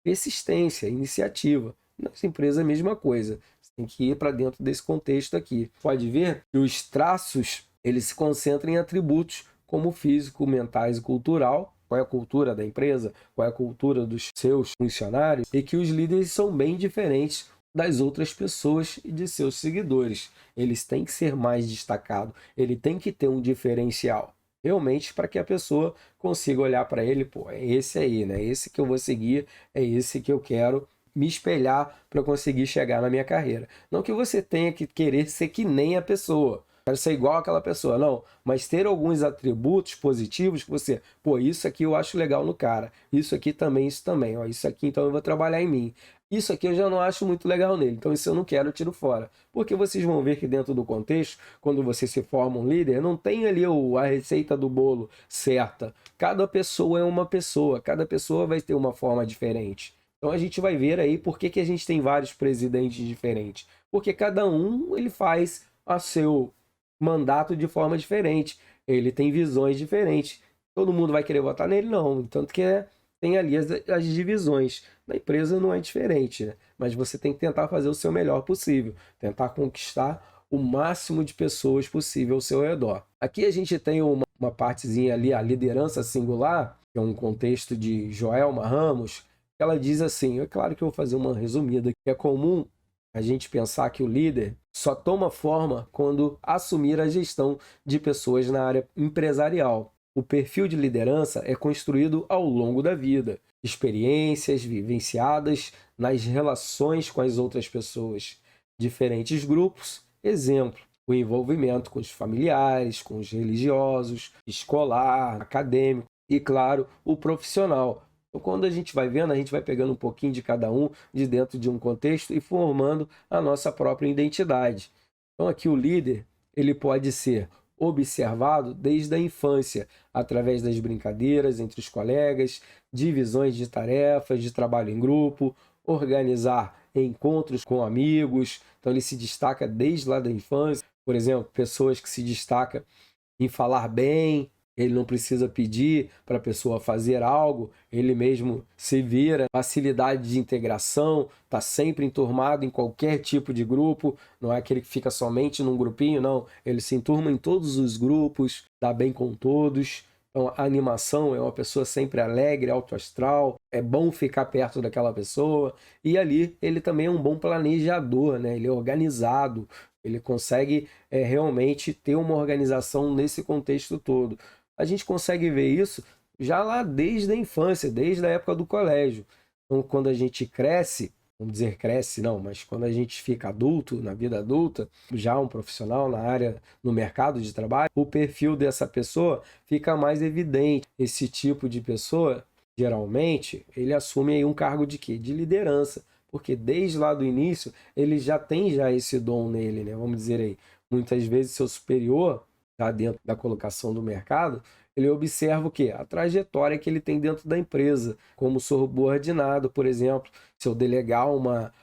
S1: persistência, iniciativa. Nas empresas é a mesma coisa. Você tem que ir para dentro desse contexto aqui. Pode ver que os traços, eles se concentram em atributos como físico, mentais e cultural. Qual é a cultura da empresa? Qual é a cultura dos seus funcionários? E que os líderes são bem diferentes das outras pessoas e de seus seguidores. Eles têm que ser mais destacados. Ele tem que ter um diferencial. Realmente para que a pessoa consiga olhar para ele, pô, é esse aí, né? Esse que eu vou seguir, é esse que eu quero me espelhar para conseguir chegar na minha carreira. Não que você tenha que querer ser que nem a pessoa, quero ser igual àquela pessoa, não, mas ter alguns atributos positivos que você, pô, isso aqui eu acho legal no cara, isso aqui também, isso também, ó, isso aqui então eu vou trabalhar em mim. Isso aqui eu já não acho muito legal nele, então isso eu não quero, eu tiro fora. Porque vocês vão ver que dentro do contexto, quando você se forma um líder, não tem ali a receita do bolo certa. Cada pessoa é uma pessoa, cada pessoa vai ter uma forma diferente. Então a gente vai ver aí por que a gente tem vários presidentes diferentes. Porque cada um ele faz a seu mandato de forma diferente. Ele tem visões diferentes. Todo mundo vai querer votar nele? Não. Tanto que tem ali as divisões. Na empresa não é diferente, né? Mas você tem que tentar fazer o seu melhor possível, tentar conquistar o máximo de pessoas possível ao seu redor. Aqui a gente tem uma partezinha ali, a liderança singular, que é um contexto de Joelma Ramos, que ela diz assim, é claro que eu vou fazer uma resumida, que é comum a gente pensar que o líder só toma forma quando assumir a gestão de pessoas na área empresarial. O perfil de liderança é construído ao longo da vida, experiências vivenciadas nas relações com as outras pessoas, diferentes grupos, exemplo, o envolvimento com os familiares, com os religiosos, escolar, acadêmico e, claro, o profissional. Então, quando a gente vai vendo, a gente vai pegando um pouquinho de cada um de dentro de um contexto e formando a nossa própria identidade. Então, aqui o líder, ele pode ser observado desde a infância, através das brincadeiras entre os colegas, divisões de tarefas, de trabalho em grupo, organizar encontros com amigos. Então, ele se destaca desde lá da infância. Por exemplo, pessoas que se destacam em falar bem, ele não precisa pedir para a pessoa fazer algo, ele mesmo se vira. Facilidade de integração, está sempre enturmado em qualquer tipo de grupo, não é aquele que fica somente num grupinho, não. Ele se enturma em todos os grupos, dá bem com todos. Então, a animação é uma pessoa sempre alegre, autoastral, é bom ficar perto daquela pessoa. E ali ele também é um bom planejador, né? Ele é organizado, ele consegue realmente ter uma organização nesse contexto todo. A gente consegue ver isso já lá desde a infância, desde a época do colégio. Então, quando a gente cresce, vamos dizer cresce não, mas quando a gente fica adulto, na vida adulta, já um profissional na área, no mercado de trabalho, o perfil dessa pessoa fica mais evidente. Esse tipo de pessoa, geralmente, ele assume aí um cargo de quê? De liderança, porque desde lá do início ele já tem já esse dom nele, né? Vamos dizer aí, muitas vezes seu superior, tá dentro da colocação do mercado, ele observa o quê? A trajetória que ele tem dentro da empresa, como subordinado, por exemplo, se eu delegar uma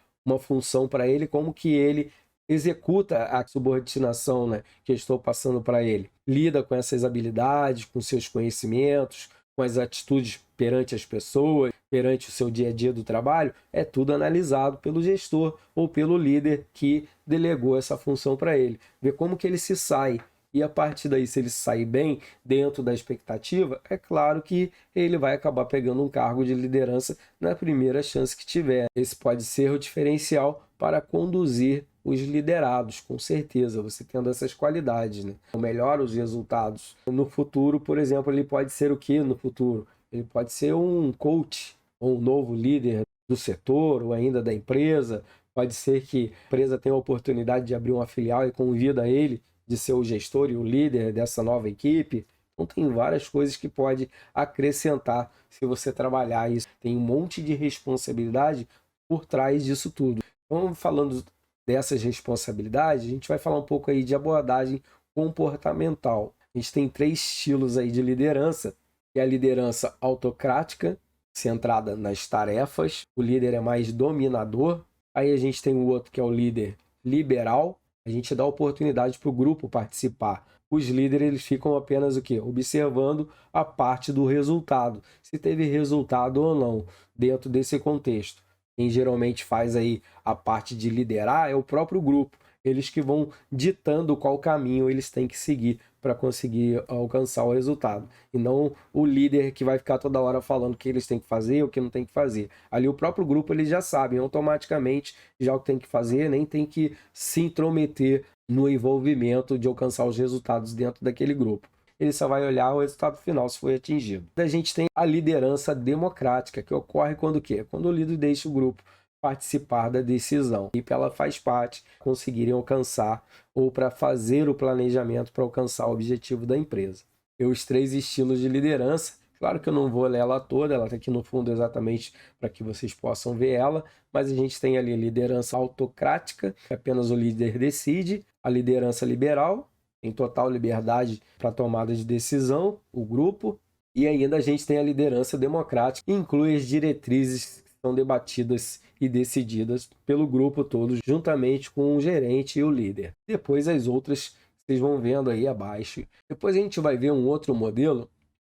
S1: função para ele, como que ele executa a subordinação, né, que eu estou passando para ele. Lida com essas habilidades, com seus conhecimentos, com as atitudes perante as pessoas, perante o seu dia a dia do trabalho, é tudo analisado pelo gestor ou pelo líder que delegou essa função para ele. Ver como que ele se sai. E a partir daí, se ele sair bem dentro da expectativa, é claro que ele vai acabar pegando um cargo de liderança na primeira chance que tiver. Esse pode ser o diferencial para conduzir os liderados, com certeza, você tendo essas qualidades, né? Melhora os resultados. No futuro, por exemplo, ele pode ser o que no futuro? Ele pode ser um coach, ou um novo líder do setor, ou ainda da empresa. Pode ser que a empresa tenha a oportunidade de abrir uma filial e convida ele de ser o gestor e o líder dessa nova equipe. Então tem várias coisas que pode acrescentar se você trabalhar isso. Tem um monte de responsabilidade por trás disso tudo. Então, falando dessas responsabilidades, a gente vai falar um pouco aí de abordagem comportamental. A gente tem 3 estilos aí de liderança, que é a liderança autocrática, centrada nas tarefas. O líder é mais dominador. Aí a gente tem o outro que é o líder liberal. A gente dá oportunidade para o grupo participar. Os líderes eles ficam apenas o quê? Observando a parte do resultado, se teve resultado ou não dentro desse contexto. Quem geralmente faz aí a parte de liderar é o próprio grupo. Eles que vão ditando qual caminho eles têm que seguir para conseguir alcançar o resultado. E não o líder que vai ficar toda hora falando o que eles têm que fazer, o que não tem que fazer. Ali o próprio grupo eles já sabem automaticamente já o que tem que fazer, nem tem que se intrometer no envolvimento de alcançar os resultados dentro daquele grupo. Ele só vai olhar o resultado final se foi atingido. A gente tem a liderança democrática, que ocorre quando o quê? Quando o líder deixa o grupo participar da decisão e ela faz parte, conseguirem alcançar ou para fazer o planejamento para alcançar o objetivo da empresa. E os 3 estilos de liderança, claro que eu não vou ler ela toda, ela está aqui no fundo exatamente para que vocês possam ver ela, mas a gente tem ali a liderança autocrática, que apenas o líder decide, a liderança liberal, em total liberdade para tomada de decisão, o grupo, e ainda a gente tem a liderança democrática, que inclui as diretrizes que são debatidas e decididas pelo grupo todo, juntamente com o gerente e o líder. Depois as outras vocês vão vendo aí abaixo. Depois a gente vai ver um outro modelo,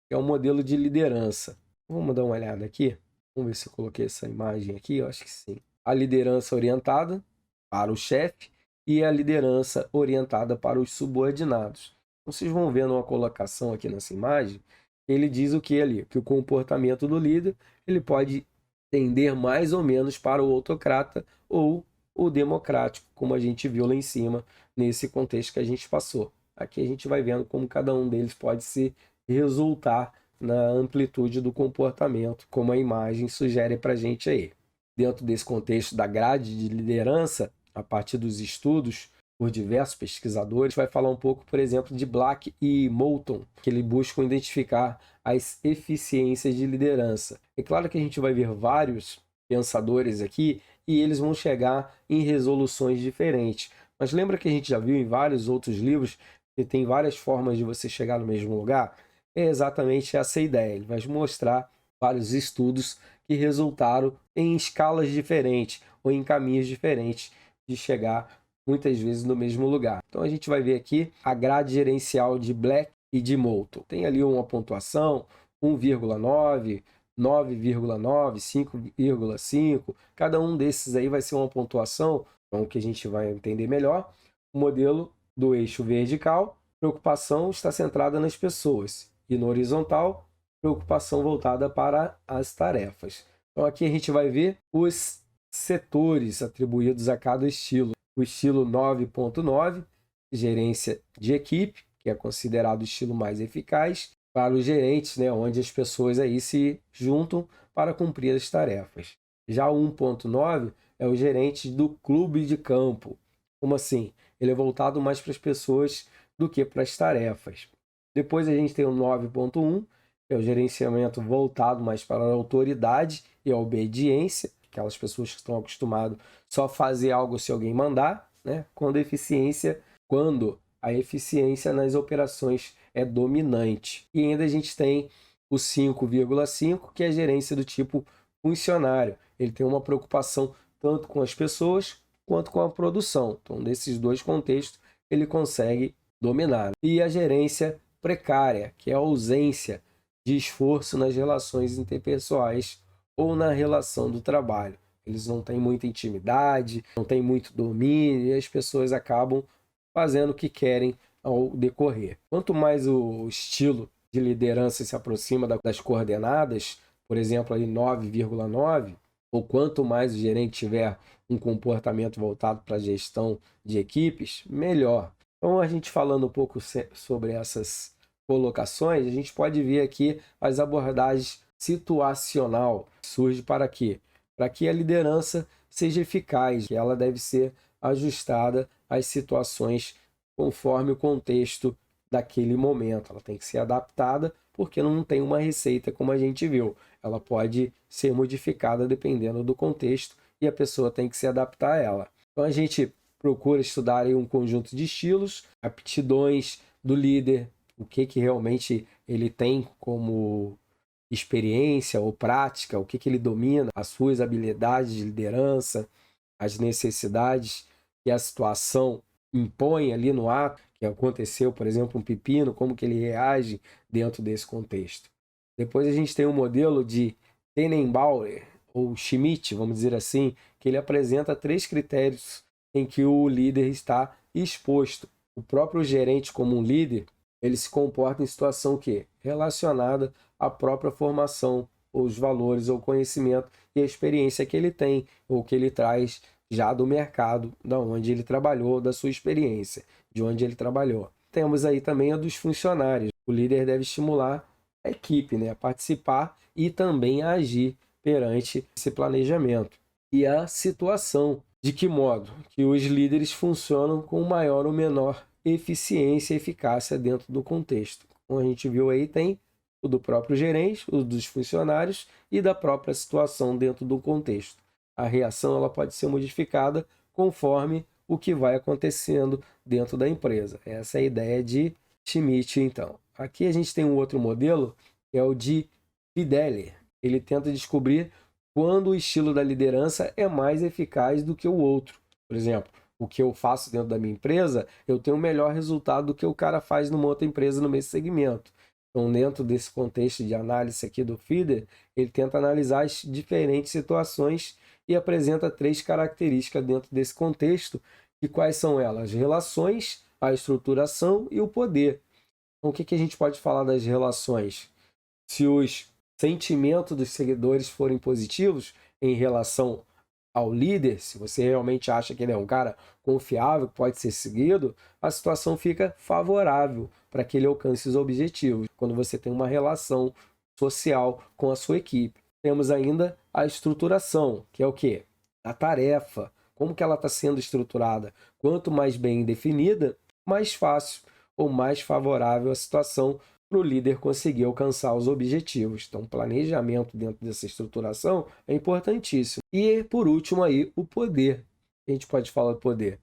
S1: que é o modelo de liderança. Vamos dar uma olhada aqui? Vamos ver se eu coloquei essa imagem aqui, eu acho que sim. A liderança orientada para o chefe e a liderança orientada para os subordinados. Vocês vão vendo uma colocação aqui nessa imagem, ele diz o que ali? Que o comportamento do líder ele pode tender mais ou menos para o autocrata ou ou democrático, como a gente viu lá em cima, nesse contexto que a gente passou. Aqui a gente vai vendo como cada um deles pode se resultar na amplitude do comportamento, como a imagem sugere para a gente aí. Dentro desse contexto da grade de liderança, a partir dos estudos por diversos pesquisadores, vai falar um pouco, por exemplo, de Black e Moulton, que eles buscam identificar as eficiências de liderança. É claro que a gente vai ver vários pensadores aqui e eles vão chegar em resoluções diferentes. Mas lembra que a gente já viu em vários outros livros que tem várias formas de você chegar no mesmo lugar? É exatamente essa a ideia. Ele vai mostrar vários estudos que resultaram em escalas diferentes ou em caminhos diferentes de chegar muitas vezes no mesmo lugar. Então a gente vai ver aqui a grade gerencial de Black e de Moulton. Tem ali uma pontuação, 1,9, 9,9, 5,5. Cada um desses aí vai ser uma pontuação, então que a gente vai entender melhor. O modelo do eixo vertical, preocupação está centrada nas pessoas. E no horizontal, preocupação voltada para as tarefas. Então aqui a gente vai ver os setores atribuídos a cada estilo. O estilo 9.9, gerência de equipe, que é considerado o estilo mais eficaz para os gerentes, né, onde as pessoas aí se juntam para cumprir as tarefas. Já o 1.9 é o gerente do clube de campo. Como assim? Ele é voltado mais para as pessoas do que para as tarefas. Depois a gente tem o 9.1, que é o gerenciamento voltado mais para a autoridade e a obediência, aquelas pessoas que estão acostumadas só a fazer algo se alguém mandar, né? Quando a eficiência nas operações é dominante. E ainda a gente tem o 5,5, que é a gerência do tipo funcionário. Ele tem uma preocupação tanto com as pessoas quanto com a produção. Então, nesses dois contextos, ele consegue dominar. E a gerência precária, que é a ausência de esforço nas relações interpessoais ou na relação do trabalho. Eles não têm muita intimidade, não têm muito domínio e as pessoas acabam fazendo o que querem ao decorrer. Quanto mais o estilo de liderança se aproxima das coordenadas, por exemplo, ali 9,9, ou quanto mais o gerente tiver um comportamento voltado para a gestão de equipes, melhor. Então, a gente falando um pouco sobre essas colocações, a gente pode ver aqui as abordagens situacional. Surge para quê? Para que a liderança seja eficaz, que ela deve ser ajustada às situações conforme o contexto daquele momento. Ela tem que ser adaptada porque não tem uma receita como a gente viu. Ela pode ser modificada dependendo do contexto e a pessoa tem que se adaptar a ela. Então a gente procura estudar aí um conjunto de estilos, aptidões do líder, o que realmente ele tem como experiência ou prática, o que ele domina, as suas habilidades de liderança, as necessidades que a situação impõe ali no ato, que aconteceu, por exemplo, um pepino, como que ele reage dentro desse contexto. Depois a gente tem o modelo de Tenenbauer, ou Schmidt, vamos dizer assim, que ele apresenta 3 critérios em que o líder está exposto. O próprio gerente como um líder, ele se comporta em situação que relacionada à própria formação, os valores ou conhecimento e a experiência que ele tem, ou que ele traz já do mercado, da onde ele trabalhou, da sua experiência, de onde ele trabalhou. Temos aí também a dos funcionários. O líder deve estimular a equipe, né, a participar e também a agir perante esse planejamento. E a situação, de que modo que os líderes funcionam com maior ou menor eficiência e eficácia dentro do contexto. Como a gente viu aí, tem o do próprio gerente, o dos funcionários e da própria situação dentro do contexto. A reação ela pode ser modificada conforme o que vai acontecendo dentro da empresa. Essa é a ideia de Schmidt, então. Aqui a gente tem um outro modelo, que é o de Fideler. Ele tenta descobrir quando o estilo da liderança é mais eficaz do que o outro. Por exemplo, o que eu faço dentro da minha empresa, eu tenho um melhor resultado do que o cara faz numa outra empresa no mesmo segmento. Então, dentro desse contexto de análise aqui do Fideler, ele tenta analisar as diferentes situações e apresenta 3 características dentro desse contexto, e quais são elas? As relações, a estruturação e o poder. Então, o que a gente pode falar das relações? Se os sentimentos dos seguidores forem positivos em relação ao líder, se você realmente acha que ele é um cara confiável, que pode ser seguido, a situação fica favorável para que ele alcance os objetivos, quando você tem uma relação social com a sua equipe. Temos ainda a estruturação, que é o quê? A tarefa, como que ela está sendo estruturada. Quanto mais bem definida, mais fácil ou mais favorável a situação para o líder conseguir alcançar os objetivos. Então, planejamento dentro dessa estruturação é importantíssimo. E, por último, aí, o poder. A gente pode falar do poder.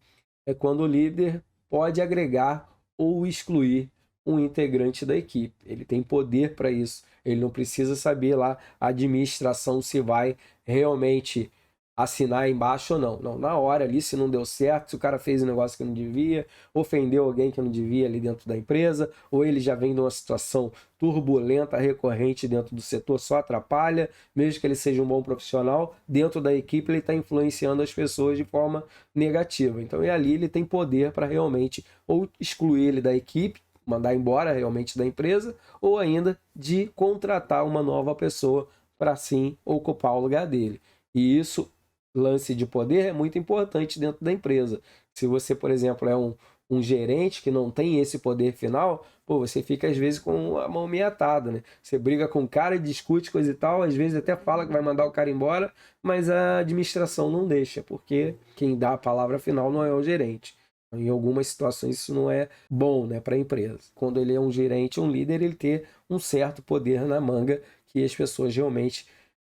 S1: É quando o líder pode agregar ou excluir um integrante da equipe. Ele tem poder para isso. Ele não precisa saber lá a administração se vai realmente assinar embaixo ou não. Não, na hora ali, se não deu certo, se o cara fez um negócio que não devia, ofendeu alguém que não devia ali dentro da empresa, ou ele já vem de uma situação turbulenta, recorrente dentro do setor, só atrapalha, mesmo que ele seja um bom profissional, dentro da equipe ele está influenciando as pessoas de forma negativa. Então, e ali ele tem poder para realmente ou excluir ele da equipe, mandar embora realmente da empresa, ou ainda de contratar uma nova pessoa para assim ocupar o lugar dele. E isso, lance de poder, é muito importante dentro da empresa. Se você, por exemplo, é um gerente que não tem esse poder final, pô, você fica às vezes com a mão meio atada, né? Você briga com o cara, discute coisa e tal, às vezes até fala que vai mandar o cara embora, mas a administração não deixa, porque quem dá a palavra final não é o gerente. Em algumas situações isso não é bom, né, para a empresa. Quando ele é um gerente, um líder, ele ter um certo poder na manga que as pessoas realmente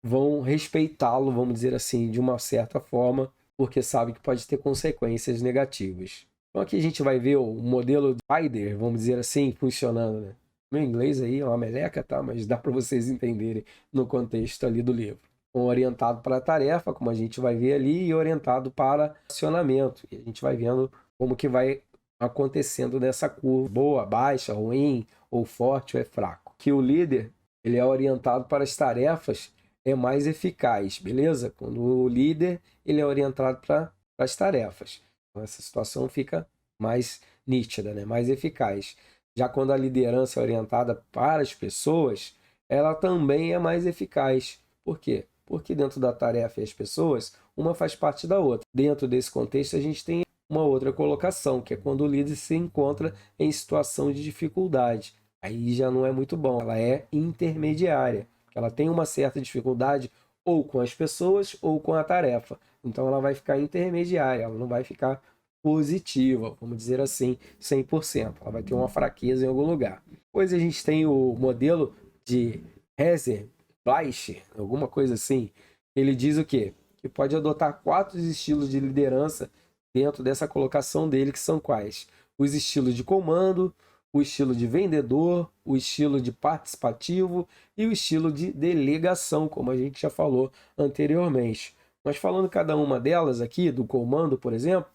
S1: vão respeitá-lo, vamos dizer assim, de uma certa forma, porque sabe que pode ter consequências negativas. Então aqui a gente vai ver o modelo Spider, vamos dizer assim, funcionando, né? Meu inglês aí é uma meleca, tá? Mas dá para vocês entenderem no contexto ali do livro. Orientado para a tarefa, como a gente vai ver ali, e orientado para acionamento. E a gente vai vendo como que vai acontecendo nessa curva, boa, baixa, ruim, ou forte ou é fraco. Que o líder, ele é orientado para as tarefas, é mais eficaz, beleza? Quando o líder, ele é orientado para as tarefas. Então, essa situação fica mais nítida, né? Mais eficaz. Já quando a liderança é orientada para as pessoas, ela também é mais eficaz. Por quê? Porque dentro da tarefa e as pessoas, uma faz parte da outra. Dentro desse contexto, a gente tem uma outra colocação, que é quando o líder se encontra em situação de dificuldade. Aí já não é muito bom, ela é intermediária. Ela tem uma certa dificuldade ou com as pessoas ou com a tarefa. Então ela vai ficar intermediária, ela não vai ficar positiva, vamos dizer assim, 100%. Ela vai ter uma fraqueza em algum lugar. Depois a gente tem o modelo de Heisenberg, alguma coisa assim. Ele diz o quê? Que pode adotar 4 estilos de liderança dentro dessa colocação dele, que são quais? Os estilos de comando, o estilo de vendedor, o estilo de participativo e o estilo de delegação, como a gente já falou anteriormente. Mas falando cada uma delas aqui, do comando, por exemplo,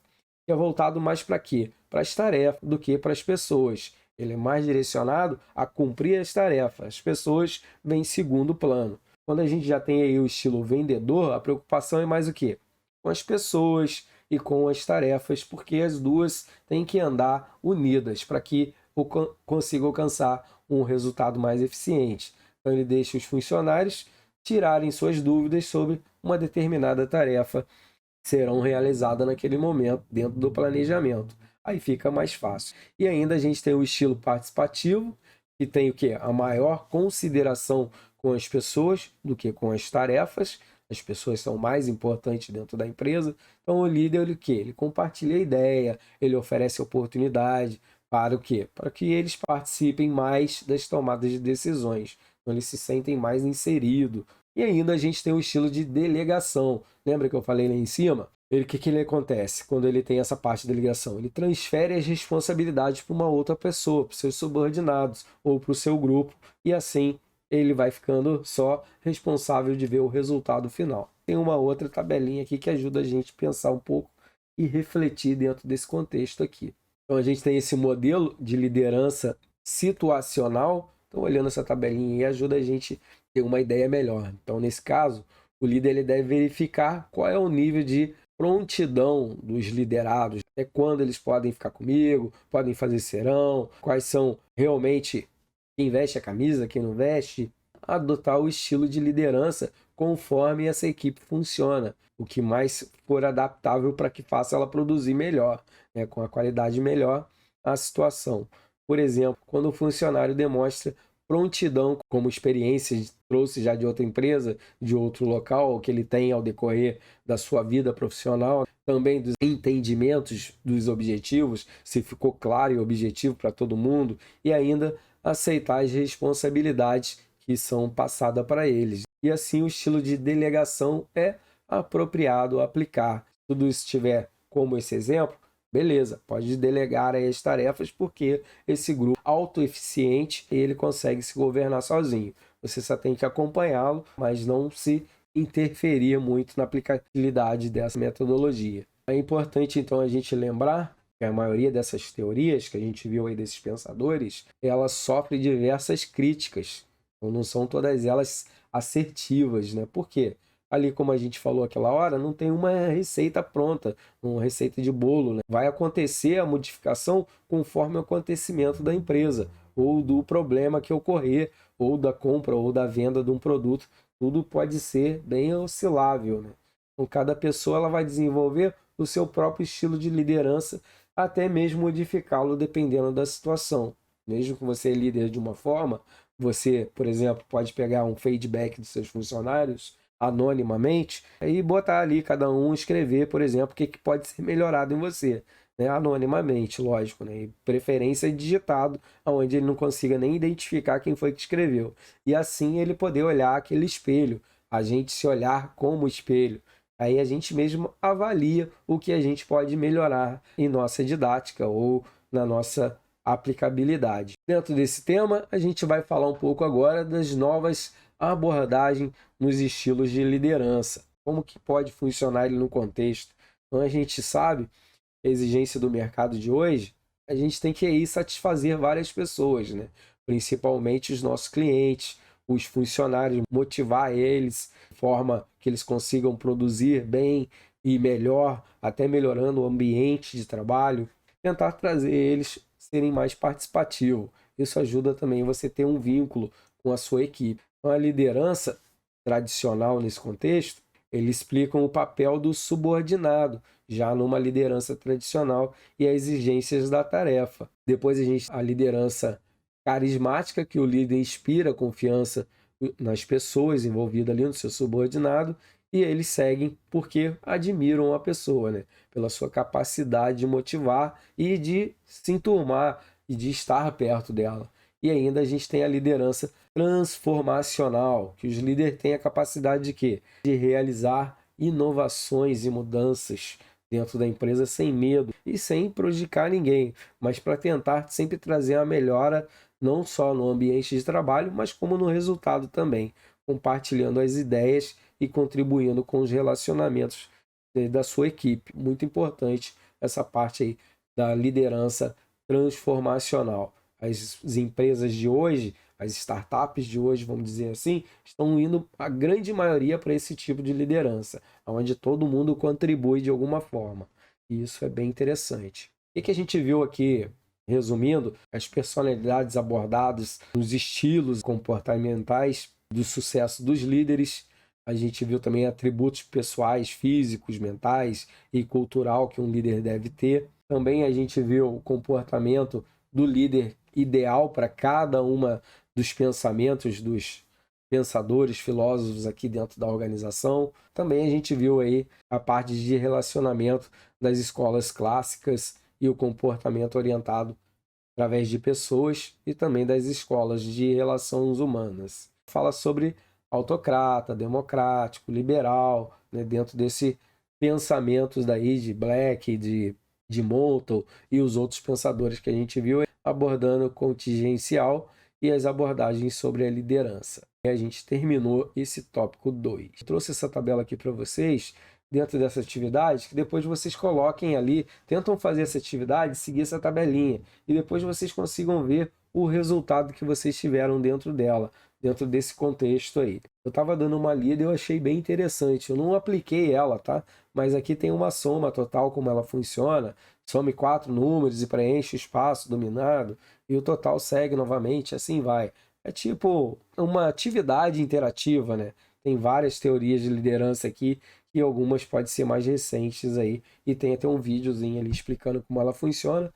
S1: é voltado mais para quê? Para as tarefas do que para as pessoas. Ele é mais direcionado a cumprir as tarefas. As pessoas vêm em segundo plano. Quando a gente já tem aí o estilo vendedor, a preocupação é mais o quê? Com as pessoas e com as tarefas, porque as duas têm que andar unidas para que consiga alcançar um resultado mais eficiente. Então ele deixa os funcionários tirarem suas dúvidas sobre uma determinada tarefa que serão realizadas naquele momento dentro do planejamento. Aí fica mais fácil. E ainda a gente tem o estilo participativo, que tem o quê? A maior consideração com as pessoas do que com as tarefas. As pessoas são mais importantes dentro da empresa. Então o líder, ele o quê? Ele compartilha a ideia, ele oferece oportunidade para o quê? Para que eles participem mais das tomadas de decisões. Então eles se sentem mais inseridos. E ainda a gente tem o estilo de delegação. Lembra que eu falei lá em cima? O que ele acontece quando ele tem essa parte de delegação? Ele transfere as responsabilidades para uma outra pessoa, para os seus subordinados ou para o seu grupo. E assim ele vai ficando só responsável de ver o resultado final. Tem uma outra tabelinha aqui que ajuda a gente a pensar um pouco e refletir dentro desse contexto aqui. Então a gente tem esse modelo de liderança situacional. Então olhando essa tabelinha aí ajuda a gente a ter uma ideia melhor. Então nesse caso, o líder ele deve verificar qual é o nível de prontidão dos liderados. É quando eles podem ficar comigo, podem fazer serão, quais são realmente quem veste a camisa, quem não veste, adotar o estilo de liderança conforme essa equipe funciona, o que mais for adaptável para que faça ela produzir melhor, né, com a qualidade melhor a situação. Por exemplo, quando o funcionário demonstra prontidão, como experiência trouxe já de outra empresa, de outro local, que ele tem ao decorrer da sua vida profissional, também dos entendimentos dos objetivos, se ficou claro e objetivo para todo mundo, e ainda aceitar as responsabilidades que são passadas para eles. E assim o estilo de delegação é apropriado aplicar. Se tudo isso estiver como esse exemplo, beleza, pode delegar aí as tarefas porque esse grupo autoeficiente ele consegue se governar sozinho. Você só tem que acompanhá-lo, mas não se interferir muito na aplicabilidade dessa metodologia. É importante então a gente lembrar que a maioria dessas teorias que a gente viu aí desses pensadores, ela sofre diversas críticas. Então não são todas elas assertivas, né? Por quê? Ali, como a gente falou aquela hora, não tem uma receita pronta, uma receita de bolo, né? Vai acontecer a modificação conforme o acontecimento da empresa, ou do problema que ocorrer, ou da compra ou da venda de um produto. Tudo pode ser bem oscilável, né? Então, cada pessoa ela vai desenvolver o seu próprio estilo de liderança, até mesmo modificá-lo dependendo da situação. Mesmo que você é líder de uma forma, você, por exemplo, pode pegar um feedback dos seus funcionários anonimamente e botar ali cada um escrever, por exemplo, o que pode ser melhorado em você, né? Anonimamente, lógico, né? E preferência digitado, onde ele não consiga nem identificar quem foi que escreveu. E assim ele poder olhar aquele espelho, a gente se olhar como espelho. Aí a gente mesmo avalia o que a gente pode melhorar em nossa didática ou na nossa aplicabilidade. Dentro desse tema, a gente vai falar um pouco agora das novas abordagens nos estilos de liderança. Como que pode funcionar ele no contexto? Então a gente sabe a exigência do mercado de hoje, a gente tem que aí satisfazer várias pessoas, né? Principalmente os nossos clientes, os funcionários, motivar eles de forma que eles consigam produzir bem e melhor, até melhorando o ambiente de trabalho, tentar trazer eles serem mais participativos. Isso ajuda também você ter um vínculo com a sua equipe. Então, a liderança tradicional nesse contexto, eles explicam o papel do subordinado, já numa liderança tradicional e as exigências da tarefa. Depois a liderança carismática, que o líder inspira confiança nas pessoas envolvidas ali no seu subordinado, e eles seguem porque admiram a pessoa, né? Pela sua capacidade de motivar e de se enturmar e de estar perto dela. E ainda a gente tem a liderança transformacional, que os líderes têm a capacidade de quê? De realizar inovações e mudanças dentro da empresa sem medo e sem prejudicar ninguém, mas para tentar sempre trazer a melhora não só no ambiente de trabalho, mas como no resultado também, compartilhando as ideias e contribuindo com os relacionamentos da sua equipe. Muito importante essa parte aí da liderança transformacional. As empresas de hoje, as startups de hoje, vamos dizer assim, estão indo a grande maioria para esse tipo de liderança, onde todo mundo contribui de alguma forma. E isso é bem interessante. O que a gente viu aqui, resumindo, as personalidades abordadas, os estilos comportamentais do sucesso dos líderes. A gente viu também atributos pessoais, físicos, mentais e cultural que um líder deve ter. Também a gente viu o comportamento do líder ideal para cada uma dos pensamentos dos pensadores, filósofos aqui dentro da organização. Também a gente viu aí a parte de relacionamento das escolas clássicas e o comportamento orientado através de pessoas e também das escolas de relações humanas. Fala sobre autocrata, democrático, liberal, né, dentro desse pensamentos daí de Black, de Moulton e os outros pensadores que a gente viu abordando o contingencial e as abordagens sobre a liderança. E a gente terminou esse tópico 2. Trouxe essa tabela aqui para vocês, dentro dessa atividade, que depois vocês coloquem ali, tentam fazer essa atividade, seguir essa tabelinha, e depois vocês consigam ver o resultado que vocês tiveram dentro dela, dentro desse contexto aí. Eu estava dando uma lida e eu achei bem interessante. Eu não apliquei ela, tá? Mas aqui tem uma soma total, como ela funciona. Some 4 números e preenche o espaço dominado, e o total segue novamente, assim vai. É tipo uma atividade interativa, né? Tem várias teorias de liderança aqui e algumas podem ser mais recentes aí. E tem até um videozinho ali explicando como ela funciona.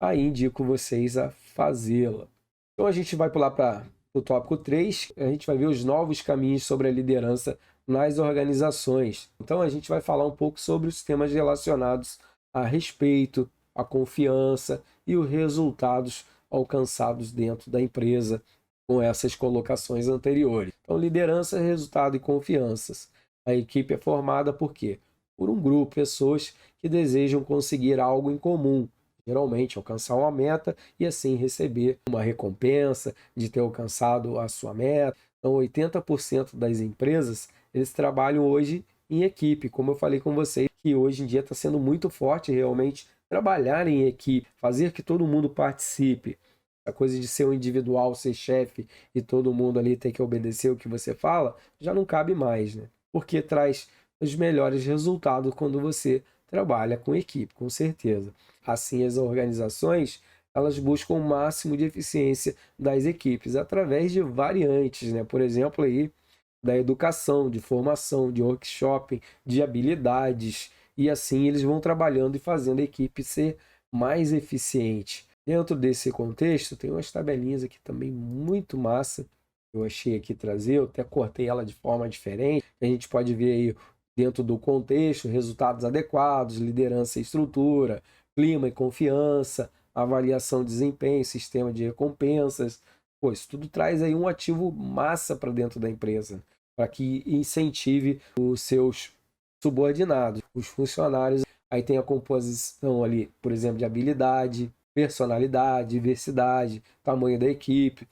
S1: Aí indico vocês a fazê-la. Então a gente vai pular para o tópico 3. A gente vai ver os novos caminhos sobre a liderança nas organizações. Então a gente vai falar um pouco sobre os temas relacionados a respeito, a confiança e os resultados alcançados dentro da empresa com essas colocações anteriores. Então, liderança, resultado e confianças. A equipe é formada por quê? Por um grupo, pessoas que desejam conseguir algo em comum, geralmente alcançar uma meta e assim receber uma recompensa de ter alcançado a sua meta. Então, 80% das empresas, eles trabalham hoje em equipe, como eu falei com vocês, que hoje em dia está sendo muito forte realmente trabalhar em equipe, fazer que todo mundo participe. A coisa de ser um individual, ser chefe e todo mundo ali ter que obedecer o que você fala, já não cabe mais, né? Porque traz os melhores resultados quando você trabalha com equipe, com certeza. Assim, as organizações, elas buscam o máximo de eficiência das equipes através de variantes, né? Por exemplo, aí, da educação, de formação, de workshop, de habilidades, e assim eles vão trabalhando e fazendo a equipe ser mais eficiente. Dentro desse contexto, tem umas tabelinhas aqui também muito massa, eu achei aqui trazer, eu até cortei ela de forma diferente, a gente pode ver aí dentro do contexto, resultados adequados, liderança e estrutura, clima e confiança, avaliação de desempenho, sistema de recompensas. Pô, isso tudo traz aí um ativo massa para dentro da empresa, para que incentive os seus subordinados, os funcionários. Aí tem a composição ali, por exemplo, de habilidade, personalidade, diversidade, tamanho da equipe,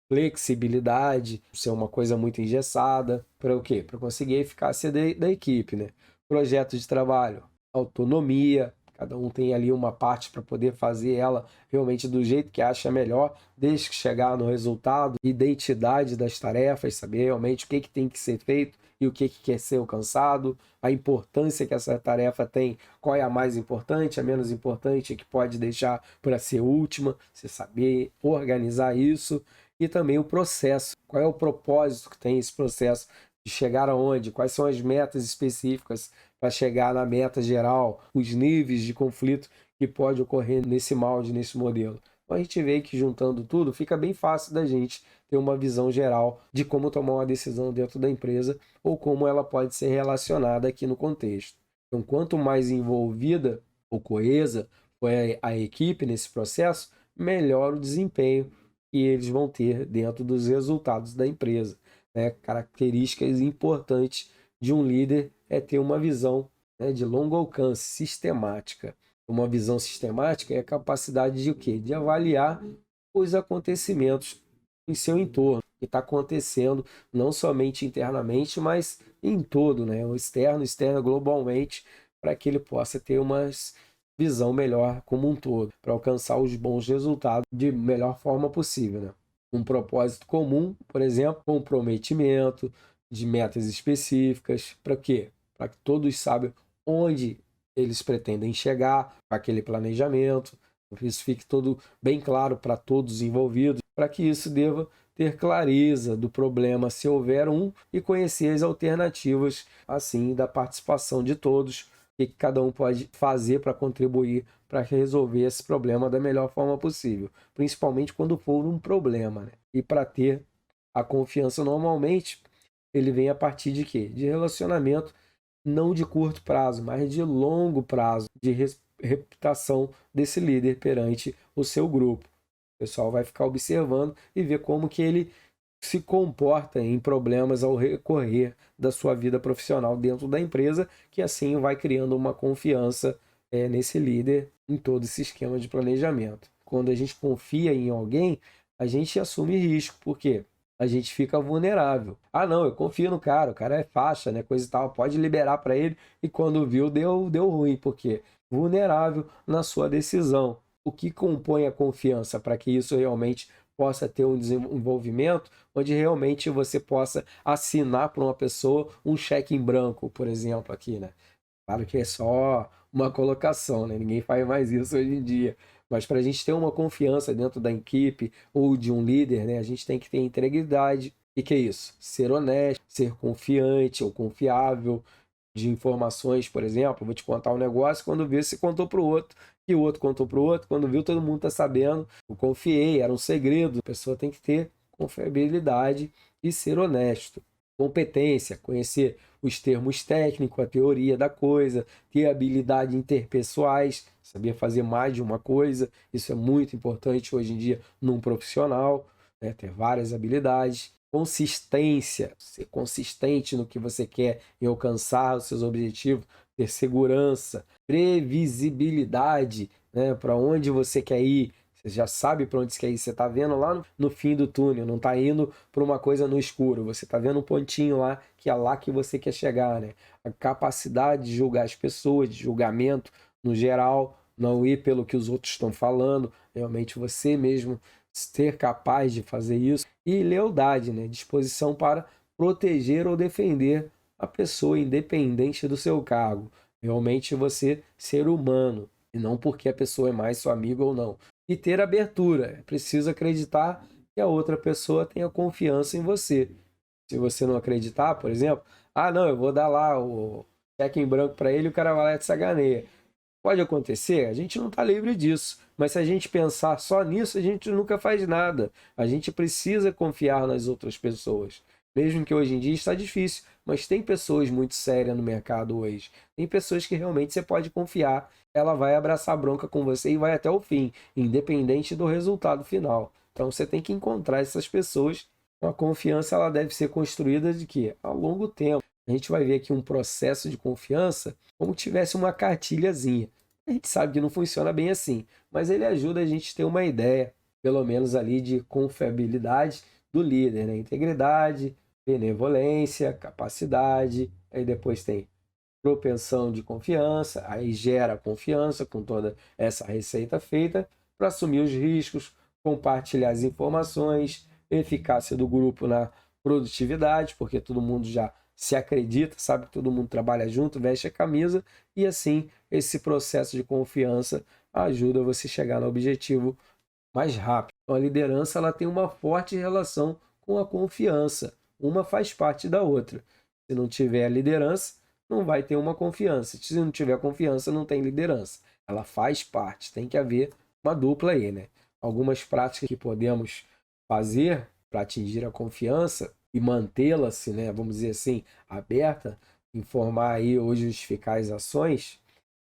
S1: flexibilidade, ser uma coisa muito engessada, para o quê? Para conseguir a eficácia da equipe, né? Projeto de trabalho, autonomia, cada um tem ali uma parte para poder fazer ela realmente do jeito que acha melhor, desde que chegar no resultado, identidade das tarefas, saber realmente o que tem que ser feito e o que quer ser alcançado, a importância que essa tarefa tem, qual é a mais importante, a menos importante, a que pode deixar para ser última, você saber organizar isso, e também o processo, qual é o propósito que tem esse processo de chegar aonde, quais são as metas específicas para chegar na meta geral, os níveis de conflito que pode ocorrer nesse molde, nesse modelo. Então a gente vê que juntando tudo, fica bem fácil da gente ter uma visão geral de como tomar uma decisão dentro da empresa ou como ela pode ser relacionada aqui no contexto. Então, quanto mais envolvida ou coesa foi a equipe nesse processo, melhor o desempenho que eles vão ter dentro dos resultados da empresa, né? Características importantes de um líder é ter uma visão, né, de longo alcance, sistemática. Uma visão sistemática é a capacidade de o quê? De avaliar os acontecimentos em seu entorno, que está acontecendo não somente internamente, mas em todo, né? O externo globalmente, para que ele possa ter uma visão melhor como um todo, para alcançar os bons resultados de melhor forma possível, né? Um propósito comum, por exemplo, comprometimento de metas específicas, para quê? Para que todos saibam onde eles pretendem chegar com aquele planejamento, isso fique todo bem claro para todos os envolvidos, para que isso deva ter clareza do problema, se houver um, e conhecer as alternativas, assim, da participação de todos, o que cada um pode fazer para contribuir para resolver esse problema da melhor forma possível, principalmente quando for um problema, né? E para ter a confiança normalmente, ele vem a partir de quê? De relacionamento não de curto prazo, mas de longo prazo, de reputação desse líder perante o seu grupo. O pessoal vai ficar observando e ver como que ele se comporta em problemas ao recorrer da sua vida profissional dentro da empresa, que assim vai criando uma confiança nesse líder em todo esse esquema de planejamento. Quando a gente confia em alguém, a gente assume risco, porque a gente fica vulnerável. Ah, não, eu confio no cara, o cara é faixa, né, coisa e tal, pode liberar para ele, e quando viu, deu ruim, porque vulnerável na sua decisão. O que compõe a confiança para que isso realmente possa ter um desenvolvimento onde realmente você possa assinar para uma pessoa um cheque em branco, por exemplo, aqui, né? Claro que é só uma colocação, né? Ninguém faz mais isso hoje em dia. Mas para a gente ter uma confiança dentro da equipe ou de um líder, né? A gente tem que ter integridade, O que é isso? Ser honesto, ser confiante ou confiável de informações, por exemplo. Eu vou te contar um negócio, quando viu, você contou para o outro, e o outro contou para o outro, quando viu, todo mundo está sabendo. Eu confiei, era um segredo. A pessoa tem que ter confiabilidade e ser honesto. Competência, conhecer os termos técnicos, a teoria da coisa, ter habilidade interpessoais, saber fazer mais de uma coisa. Isso é muito importante hoje em dia num profissional, né? Ter várias habilidades. Consistência, ser consistente no que você quer em alcançar os seus objetivos, ter segurança, previsibilidade, né? Para onde você quer ir, você já sabe para onde você quer ir, você está vendo lá no fim do túnel, não está indo para uma coisa no escuro, você está vendo um pontinho lá, que é lá que você quer chegar, né? A capacidade de julgar as pessoas, de julgamento no geral, não ir pelo que os outros estão falando, realmente você mesmo ser capaz de fazer isso. E lealdade, né? Disposição para proteger ou defender a pessoa, independente do seu cargo. Realmente você ser humano, e não porque a pessoa é mais sua amiga ou não. E ter abertura. É preciso acreditar que a outra pessoa tenha confiança em você. Se você não acreditar, por exemplo, ah, não, eu vou dar lá o cheque em branco para ele e o cara vai lá e te saganeia. Pode acontecer, a gente não está livre disso, mas se a gente pensar só nisso, a gente nunca faz nada. A gente precisa confiar nas outras pessoas. Mesmo que hoje em dia está difícil, mas tem pessoas muito sérias no mercado hoje. Tem pessoas que realmente você pode confiar. Ela vai abraçar a bronca com você e vai até o fim, independente do resultado final. Então você tem que encontrar essas pessoas. A confiança ela deve ser construída de quê? Ao longo tempo. A gente vai ver aqui um processo de confiança como tivesse uma cartilhazinha. A gente sabe que não funciona bem assim, mas ele ajuda a gente a ter uma ideia, pelo menos ali, de confiabilidade do líder, né? Integridade, benevolência, capacidade, aí depois tem propensão de confiança, aí gera confiança com toda essa receita feita para assumir os riscos, compartilhar as informações, eficácia do grupo na produtividade, porque todo mundo já se acredita, sabe que todo mundo trabalha junto, veste a camisa, e assim esse processo de confiança ajuda você a chegar no objetivo mais rápido. Então, a liderança ela tem uma forte relação com a confiança, uma faz parte da outra. Se não tiver liderança, não vai ter uma confiança. Se não tiver confiança, não tem liderança. Ela faz parte, tem que haver uma dupla aí, né? Algumas práticas que podemos fazer para atingir a confiança e mantê-la, assim, né, vamos dizer assim, aberta, informar aí ou justificar as ações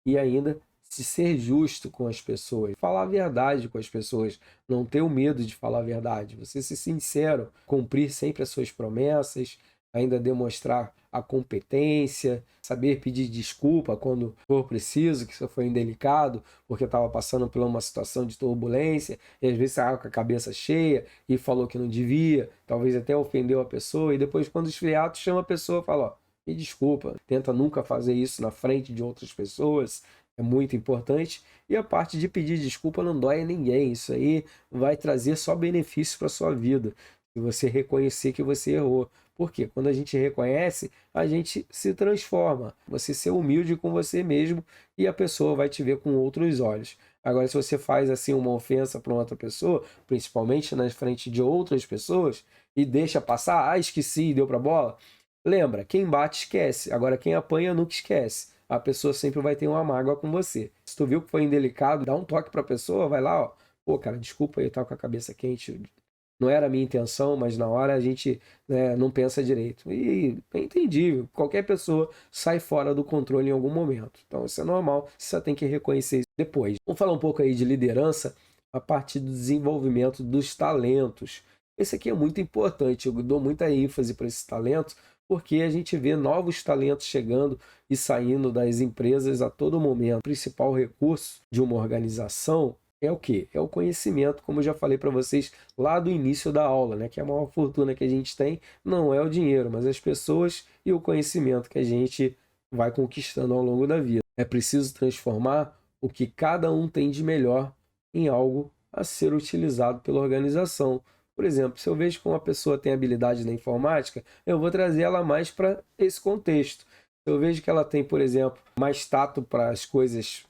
S1: e ainda se ser justo com as pessoas, falar a verdade com as pessoas, não ter o medo de falar a verdade, você ser sincero, cumprir sempre as suas promessas, ainda demonstrar a competência, saber pedir desculpa quando for preciso, que isso foi indelicado, porque estava passando por uma situação de turbulência, e às vezes estava com a cabeça cheia e falou que não devia, talvez até ofendeu a pessoa, e depois quando esfriar, tu chama a pessoa e fala, ó, me desculpa, tenta nunca fazer isso na frente de outras pessoas, é muito importante. E a parte de pedir desculpa não dói a ninguém, isso aí vai trazer só benefício para sua vida, se você reconhecer que você errou. Porque quando a gente reconhece, a gente se transforma. Você ser humilde com você mesmo e a pessoa vai te ver com outros olhos. Agora, se você faz assim uma ofensa para outra pessoa, principalmente na frente de outras pessoas, e deixa passar, ah, esqueci, deu para bola. Lembra, quem bate esquece. Agora, quem apanha nunca esquece. A pessoa sempre vai ter uma mágoa com você. Se tu viu que foi indelicado, dá um toque para a pessoa, vai lá, ó. Pô, cara, desculpa aí, eu tava com a cabeça quente, não era a minha intenção, mas na hora a gente, né, não pensa direito. E é entendível, qualquer pessoa sai fora do controle em algum momento. Então isso é normal, você só tem que reconhecer isso depois. Vamos falar um pouco aí de liderança a partir do desenvolvimento dos talentos. Esse aqui é muito importante, eu dou muita ênfase para esses talentos, porque a gente vê novos talentos chegando e saindo das empresas a todo momento. O principal recurso de uma organização é o quê? É o conhecimento, como eu já falei para vocês lá do início da aula, né? Que a maior fortuna que a gente tem não é o dinheiro, mas as pessoas e o conhecimento que a gente vai conquistando ao longo da vida. É preciso transformar o que cada um tem de melhor em algo a ser utilizado pela organização. Por exemplo, se eu vejo que uma pessoa tem habilidade na informática, eu vou trazer ela mais para esse contexto. Se eu vejo que ela tem, por exemplo, mais tato para as coisas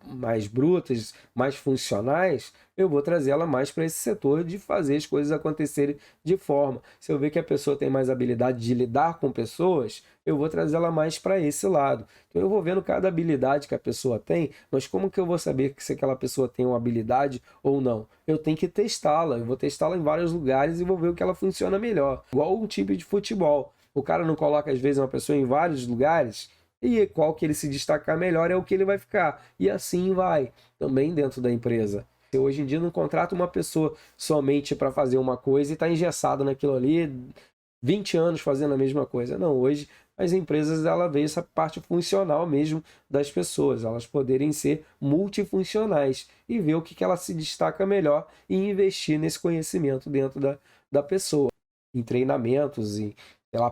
S1: mais brutas, mais funcionais, eu vou trazer ela mais para esse setor de fazer as coisas acontecerem de forma. Se eu ver que a pessoa tem mais habilidade de lidar com pessoas, eu vou trazer ela mais para esse lado. Então eu vou vendo cada habilidade que a pessoa tem, mas como que eu vou saber se aquela pessoa tem uma habilidade ou não? Eu tenho que testá-la, eu vou testá-la em vários lugares e vou ver o que ela funciona melhor. Igual um time de futebol. O cara não coloca às vezes uma pessoa em vários lugares, e qual que ele se destacar melhor é o que ele vai ficar. E assim vai, também dentro da empresa. Você hoje em dia não contrata uma pessoa somente para fazer uma coisa e está engessado naquilo ali, 20 anos fazendo a mesma coisa. Não, hoje as empresas ela vê essa parte funcional mesmo das pessoas, elas poderem ser multifuncionais e ver o que ela se destaca melhor e investir nesse conhecimento dentro da pessoa, em treinamentos, em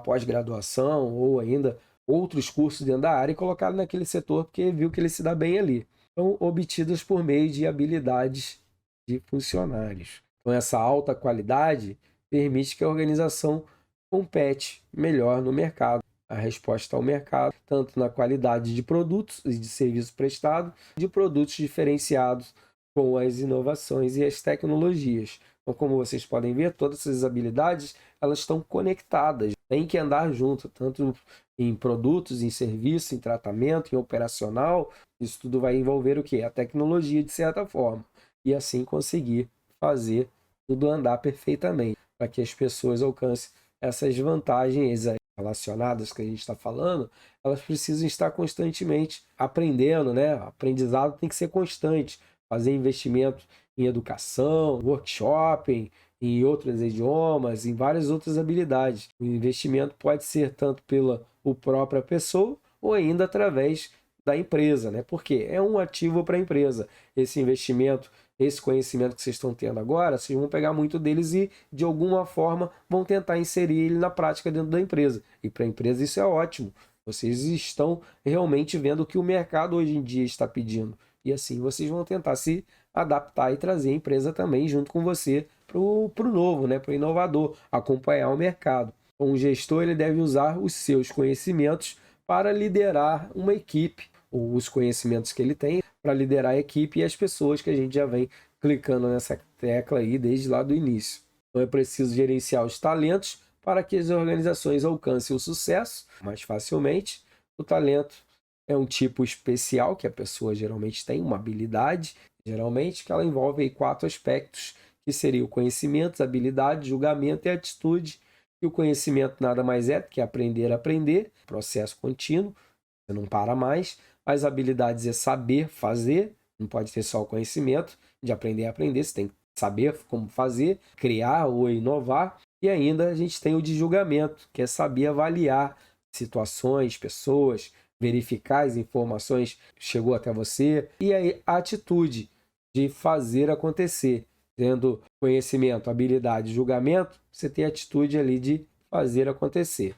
S1: pós-graduação ou ainda outros cursos dentro da área e colocá-lo naquele setor porque viu que ele se dá bem ali. Então, obtidas por meio de habilidades de funcionários. Então, essa alta qualidade permite que a organização compete melhor no mercado. A resposta ao mercado, tanto na qualidade de produtos e de serviços prestados, de produtos diferenciados com as inovações e as tecnologias. Então, como vocês podem ver, todas essas habilidades elas estão conectadas, tem que andar junto, tanto em produtos, em serviço, em tratamento, em operacional. Isso tudo vai envolver o quê? A tecnologia, de certa forma. E assim conseguir fazer tudo andar perfeitamente, para que as pessoas alcancem essas vantagens relacionadas que a gente está falando, elas precisam estar constantemente aprendendo, né? O aprendizado tem que ser constante, fazer investimento em educação, workshop, em outros idiomas, em várias outras habilidades. O investimento pode ser tanto pela própria pessoa ou ainda através da empresa, né? Porque é um ativo para a empresa. Esse investimento, esse conhecimento que vocês estão tendo agora, vocês vão pegar muito deles e, de alguma forma, vão tentar inserir ele na prática dentro da empresa. E para a empresa isso é ótimo. Vocês estão realmente vendo o que o mercado hoje em dia está pedindo. E assim vocês vão tentar se adaptar e trazer a empresa também junto com você para o novo, né? Para o inovador, acompanhar o mercado. Um gestor ele deve usar os seus conhecimentos para liderar uma equipe, ou os conhecimentos que ele tem para liderar a equipe e as pessoas que a gente já vem clicando nessa tecla aí desde lá do início. Então é preciso gerenciar os talentos para que as organizações alcancem o sucesso mais facilmente. O talento é um tipo especial que a pessoa geralmente tem, uma habilidade, geralmente que ela envolve aí 4 aspectos, que seria o conhecimento, habilidade, julgamento e atitude. E o conhecimento nada mais é do que aprender a aprender, processo contínuo, você não para mais. As habilidades é saber fazer, não pode ter só o conhecimento de aprender a aprender, você tem que saber como fazer, criar ou inovar. E ainda a gente tem o de julgamento, que é saber avaliar situações, pessoas, verificar as informações que chegou até você. E aí a atitude de fazer acontecer. Tendo conhecimento, habilidade, julgamento, você tem a atitude ali de fazer acontecer.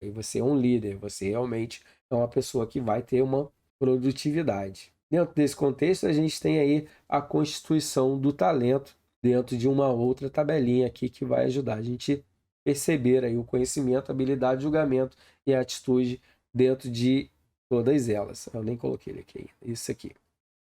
S1: Aí você é um líder, você realmente é uma pessoa que vai ter uma produtividade. Dentro desse contexto, a gente tem aí a constituição do talento dentro de uma outra tabelinha aqui que vai ajudar a gente perceber aí o conhecimento, habilidade, julgamento e a atitude dentro de todas elas. Eu nem coloquei ele aqui ainda. Isso aqui.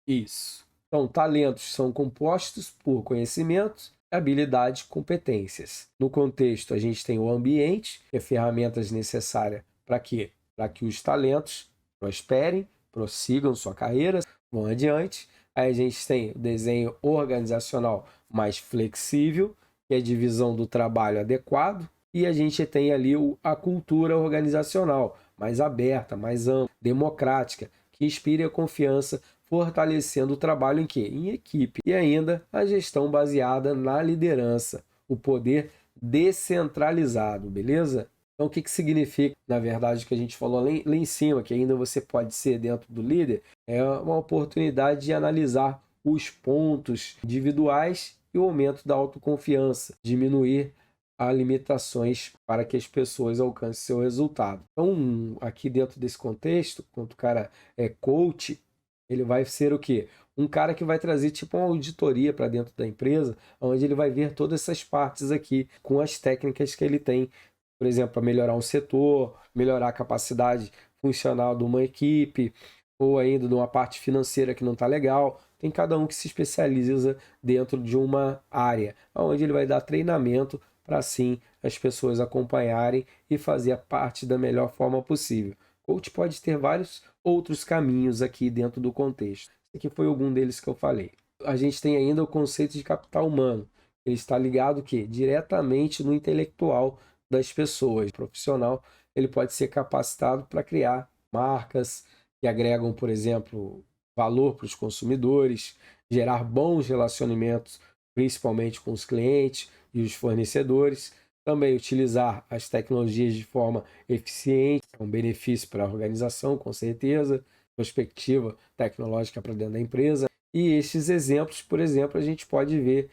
S1: Isso. Então, talentos são compostos por conhecimento, habilidade e competências. No contexto, a gente tem o ambiente, que é ferramentas necessárias para quê? Para que os talentos prosperem, prossigam sua carreira, vão adiante. Aí a gente tem o desenho organizacional mais flexível, que é a divisão do trabalho adequado, e a gente tem ali a cultura organizacional mais aberta, mais ampla, democrática, que inspire a confiança, fortalecendo o trabalho em quê? Em equipe. E ainda a gestão baseada na liderança, o poder descentralizado, beleza? Então, o que significa, na verdade, que a gente falou lá em cima, que ainda você pode ser dentro do líder, é uma oportunidade de analisar os pontos individuais e o aumento da autoconfiança, diminuir as limitações para que as pessoas alcancem seu resultado. Então, aqui dentro desse contexto, quando o cara é coach, ele vai ser o quê? Um cara que vai trazer tipo uma auditoria para dentro da empresa, onde ele vai ver todas essas partes aqui, com as técnicas que ele tem, por exemplo, para melhorar um setor, melhorar a capacidade funcional de uma equipe, ou ainda de uma parte financeira que não está legal. Tem cada um que se especializa dentro de uma área, onde ele vai dar treinamento para assim as pessoas acompanharem e fazer a parte da melhor forma possível. Coach pode ter vários outros caminhos aqui dentro do contexto. Esse aqui foi algum deles que eu falei. A gente tem ainda o conceito de capital humano. Ele está ligado o quê? Diretamente no intelectual das pessoas. O profissional ele pode ser capacitado para criar marcas que agregam, por exemplo, valor para os consumidores, gerar bons relacionamentos, principalmente com os clientes e os fornecedores, também utilizar as tecnologias de forma eficiente, é um benefício para a organização, com certeza, perspectiva tecnológica para dentro da empresa. E estes exemplos, por exemplo, a gente pode ver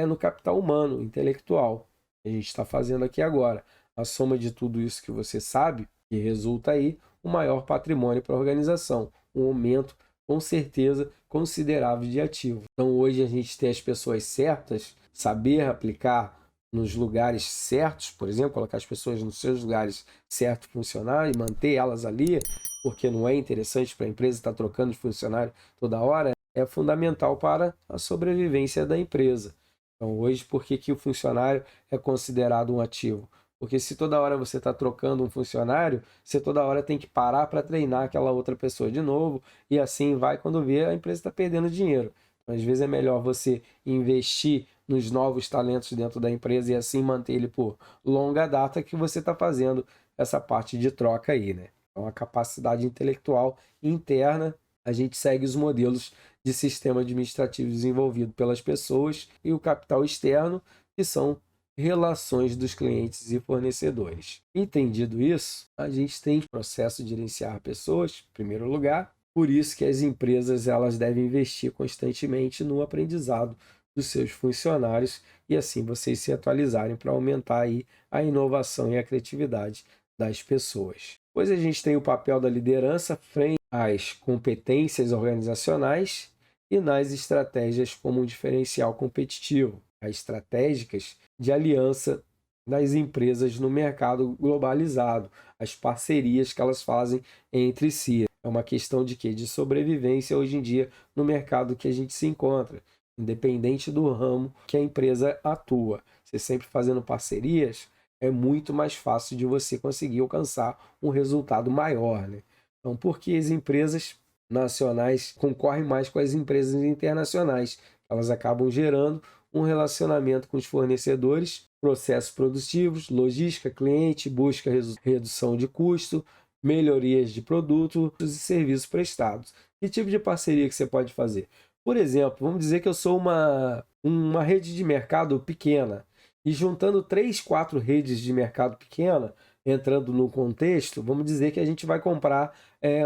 S1: no capital humano, intelectual, que a gente está fazendo aqui agora. A soma de tudo isso que você sabe, que resulta aí um maior patrimônio para a organização, um aumento, com certeza, considerável de ativo. Então, hoje a gente tem as pessoas certas, saber aplicar nos lugares certos, por exemplo, colocar as pessoas nos seus lugares certos funcionar e manter elas ali, porque não é interessante para a empresa estar trocando de funcionário toda hora, é fundamental para a sobrevivência da empresa. Então, hoje, por que o funcionário é considerado um ativo? Porque se toda hora você está trocando um funcionário, você toda hora tem que parar para treinar aquela outra pessoa de novo, e assim vai, quando vê, a empresa está perdendo dinheiro. Então, às vezes é melhor você investir nos novos talentos dentro da empresa e assim manter ele por longa data, que você está fazendo essa parte de troca aí, né? Então, a capacidade intelectual interna, a gente segue os modelos de sistema administrativo desenvolvido pelas pessoas, e o capital externo, que são relações dos clientes e fornecedores. Entendido isso, a gente tem processo de gerenciar pessoas, em primeiro lugar. Por isso que as empresas elas devem investir constantemente no aprendizado dos seus funcionários e assim vocês se atualizarem para aumentar aí a inovação e a criatividade das pessoas. Depois a gente tem o papel da liderança frente às competências organizacionais e nas estratégias como um diferencial competitivo, as estratégicas de aliança das empresas no mercado globalizado, as parcerias que elas fazem entre si. É uma questão de quê? De sobrevivência hoje em dia no mercado que a gente se encontra, independente do ramo que a empresa atua. Você sempre fazendo parcerias, é muito mais fácil de você conseguir alcançar um resultado maior, né? Então, porque as empresas nacionais concorrem mais com as empresas internacionais? Elas acabam gerando um relacionamento com os fornecedores, processos produtivos, logística, cliente, busca redução de custo, melhorias de produtos e serviços prestados. Que tipo de parceria que você pode fazer? Por exemplo, vamos dizer que eu sou uma rede de mercado pequena e juntando 3, 4 redes de mercado pequena, entrando no contexto, vamos dizer que a gente vai comprar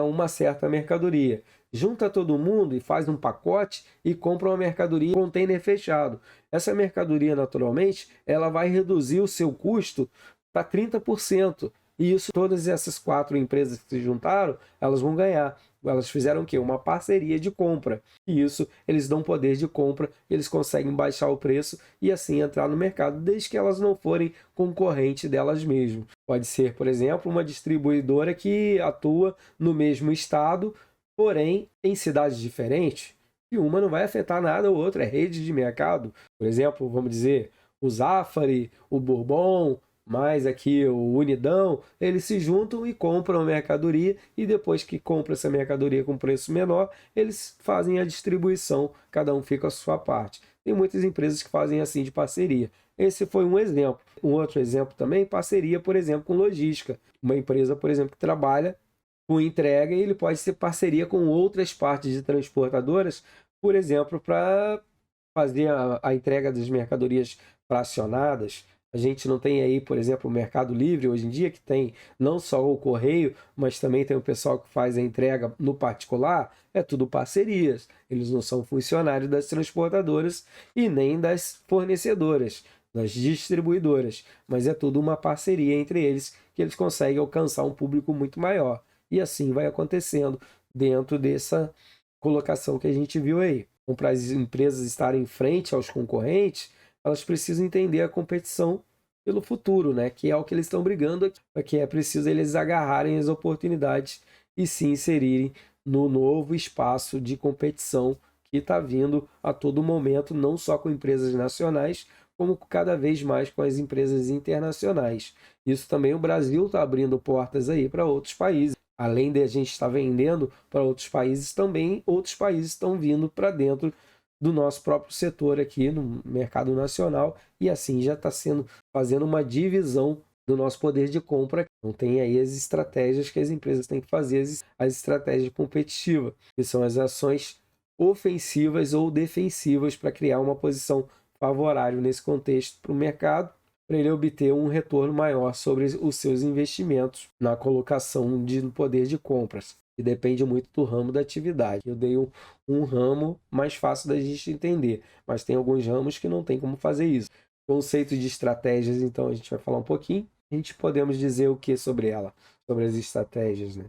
S1: uma certa mercadoria. Junta todo mundo e faz um pacote e compra uma mercadoria em container fechado. Essa mercadoria, naturalmente, ela vai reduzir o seu custo para 30%. E isso, todas essas 4 empresas que se juntaram, elas vão ganhar. Elas fizeram o quê? Uma parceria de compra. E isso, eles dão poder de compra, eles conseguem baixar o preço e assim entrar no mercado, desde que elas não forem concorrente delas mesmas. Pode ser, por exemplo, uma distribuidora que atua no mesmo estado, porém em cidades diferentes, e uma não vai afetar nada a outra, é rede de mercado. Por exemplo, vamos dizer, o Zafari, o Bourbon, mais aqui o Unidão, eles se juntam e compram a mercadoria, e depois que compra essa mercadoria com preço menor, eles fazem a distribuição, cada um fica a sua parte. Tem muitas empresas que fazem assim de parceria. Esse foi um exemplo. Um outro exemplo também, parceria, por exemplo, com logística. Uma empresa, por exemplo, que trabalha com entrega e ele pode ser parceria com outras partes de transportadoras, por exemplo, para fazer a entrega das mercadorias fracionadas. A gente não tem aí, por exemplo, o Mercado Livre hoje em dia, que tem não só o correio, mas também tem o pessoal que faz a entrega no particular. É tudo parcerias. Eles não são funcionários das transportadoras e nem das fornecedoras, das distribuidoras, mas é tudo uma parceria entre eles, que eles conseguem alcançar um público muito maior. E assim vai acontecendo dentro dessa colocação que a gente viu aí. Então, para as empresas estarem em frente aos concorrentes, elas precisam entender a competição pelo futuro, né? Que é o que eles estão brigando aqui, que é preciso eles agarrarem as oportunidades e se inserirem no novo espaço de competição que está vindo a todo momento, não só com empresas nacionais, como cada vez mais com as empresas internacionais. Isso também o Brasil está abrindo portas aí para outros países. Além de a gente estar vendendo para outros países, também outros países estão vindo para dentro do nosso próprio setor aqui no mercado nacional, e assim já está fazendo uma divisão do nosso poder de compra. Então tem aí as estratégias que as empresas têm que fazer, as estratégias competitivas, que são as ações ofensivas ou defensivas para criar uma posição favorável nesse contexto para o mercado, para ele obter um retorno maior sobre os seus investimentos na colocação de poder de compras, que depende muito do ramo da atividade. Eu dei um ramo mais fácil da gente entender, mas tem alguns ramos que não tem como fazer isso. Conceito de estratégias, então a gente vai falar um pouquinho. A gente podemos dizer o que sobre ela, sobre as estratégias, né?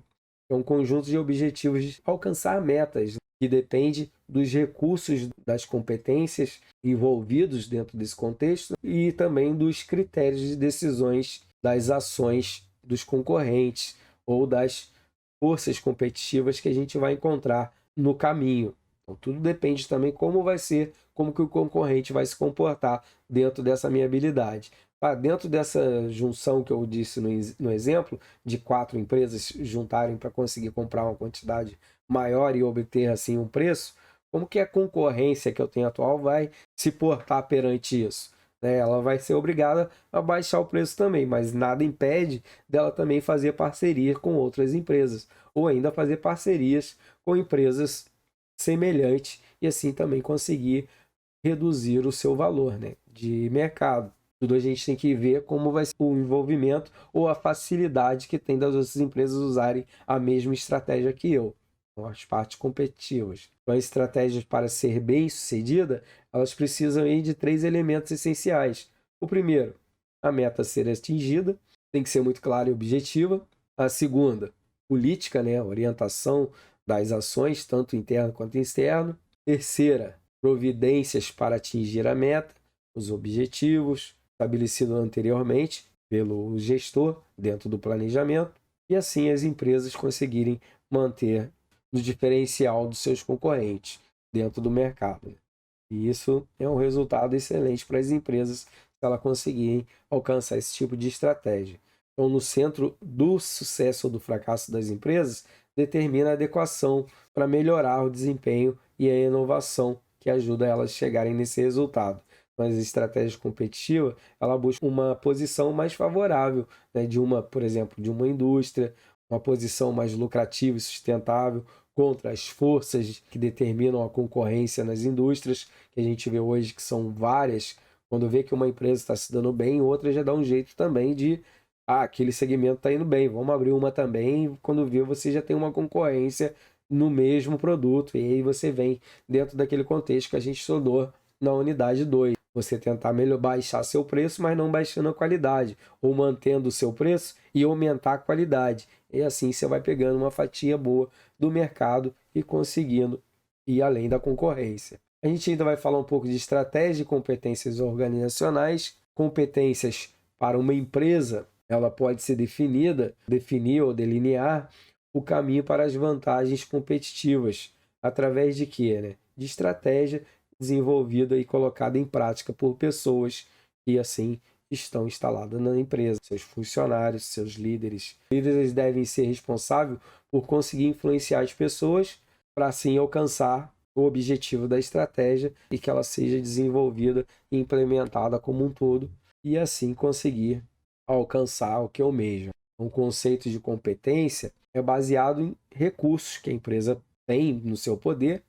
S1: É um conjunto de objetivos de alcançar metas, que depende dos recursos, das competências envolvidos dentro desse contexto e também dos critérios de decisões das ações dos concorrentes ou das forças competitivas que a gente vai encontrar no caminho. Então, tudo depende também como vai ser, como que o concorrente vai se comportar dentro dessa minha habilidade. Dentro dessa junção que eu disse no exemplo, de 4 empresas juntarem para conseguir comprar uma quantidade maior e obter assim um preço, como que a concorrência que eu tenho atual vai se portar perante isso? Ela vai ser obrigada a baixar o preço também, mas nada impede dela também fazer parceria com outras empresas, ou ainda fazer parcerias com empresas semelhantes e assim também conseguir reduzir o seu valor, de mercado. Tudo a gente tem que ver como vai ser o envolvimento ou a facilidade que tem das outras empresas usarem a mesma estratégia que eu, com as partes competitivas. Então, as estratégias para ser bem-sucedida, elas precisam ir de 3 elementos essenciais. O primeiro, a meta ser atingida, tem que ser muito clara e objetiva. A segunda, política, a orientação das ações, tanto interno quanto externo. Terceira, providências para atingir a meta, os objetivos estabelecidos anteriormente pelo gestor dentro do planejamento, e assim as empresas conseguirem manter no diferencial dos seus concorrentes dentro do mercado. E isso é um resultado excelente para as empresas se elas conseguirem alcançar esse tipo de estratégia. Então, no centro do sucesso ou do fracasso das empresas, determina a adequação para melhorar o desempenho e a inovação que ajuda elas a chegarem nesse resultado. Mas a estratégia competitiva, ela busca uma posição mais favorável, por exemplo, de uma indústria, uma posição mais lucrativa e sustentável contra as forças que determinam a concorrência nas indústrias, que a gente vê hoje que são várias. Quando vê que uma empresa está se dando bem, outra já dá um jeito também de aquele segmento está indo bem, vamos abrir uma também. Quando vê, você já tem uma concorrência no mesmo produto, e aí você vem dentro daquele contexto que a gente estudou na unidade 2. Você tentar baixar seu preço, mas não baixando a qualidade, ou mantendo o seu preço e aumentar a qualidade. E assim você vai pegando uma fatia boa do mercado e conseguindo ir além da concorrência. A gente ainda vai falar um pouco de estratégia e competências organizacionais. Competências para uma empresa, ela pode ser definir ou delinear o caminho para as vantagens competitivas. Através de quê? De estratégia desenvolvida e colocada em prática por pessoas que, assim, estão instaladas na empresa, seus funcionários, seus líderes. Os líderes devem ser responsáveis por conseguir influenciar as pessoas para, assim, alcançar o objetivo da estratégia e que ela seja desenvolvida e implementada como um todo e, assim, conseguir alcançar o que almeja. Um conceito de competência é baseado em recursos que a empresa tem no seu poder,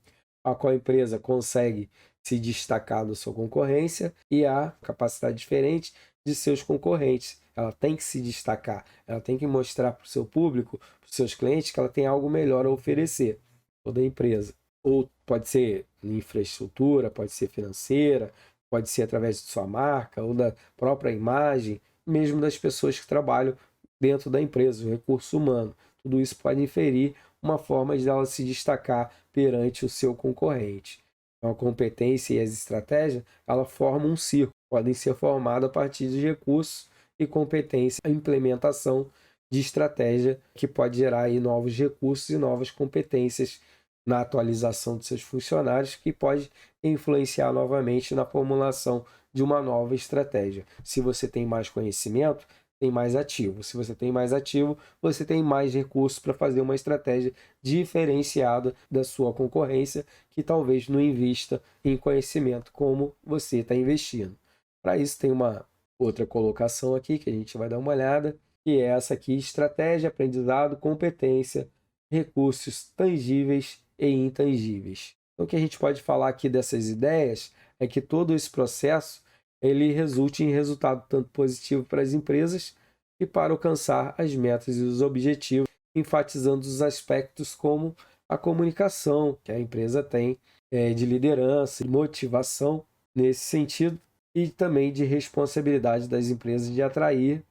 S1: a qual a empresa consegue se destacar da sua concorrência e a capacidade diferente de seus concorrentes. Ela tem que se destacar, ela tem que mostrar para o seu público, para os seus clientes, que ela tem algo melhor a oferecer, toda a empresa. Ou pode ser infraestrutura, pode ser financeira, pode ser através de sua marca ou da própria imagem, mesmo das pessoas que trabalham dentro da empresa, o recurso humano. Tudo isso pode inferir uma forma de ela se destacar perante o seu concorrente. Então, a competência e as estratégias, ela formam um círculo, podem ser formadas a partir de recursos e competência, a implementação de estratégia que pode gerar aí novos recursos e novas competências na atualização de seus funcionários, que pode influenciar novamente na formulação de uma nova estratégia. Se você tem mais conhecimento, tem mais ativo. Se você tem mais ativo, você tem mais recursos para fazer uma estratégia diferenciada da sua concorrência, que talvez não invista em conhecimento como você está investindo. Para isso, tem uma outra colocação aqui que a gente vai dar uma olhada, que é essa aqui: estratégia, aprendizado, competência, recursos tangíveis e intangíveis. Então, o que a gente pode falar aqui dessas ideias é que todo esse processo ele resulte em resultado tanto positivo para as empresas e para alcançar as metas e os objetivos, enfatizando os aspectos como a comunicação que a empresa tem, de liderança e motivação nesse sentido, e também de responsabilidade das empresas de atrair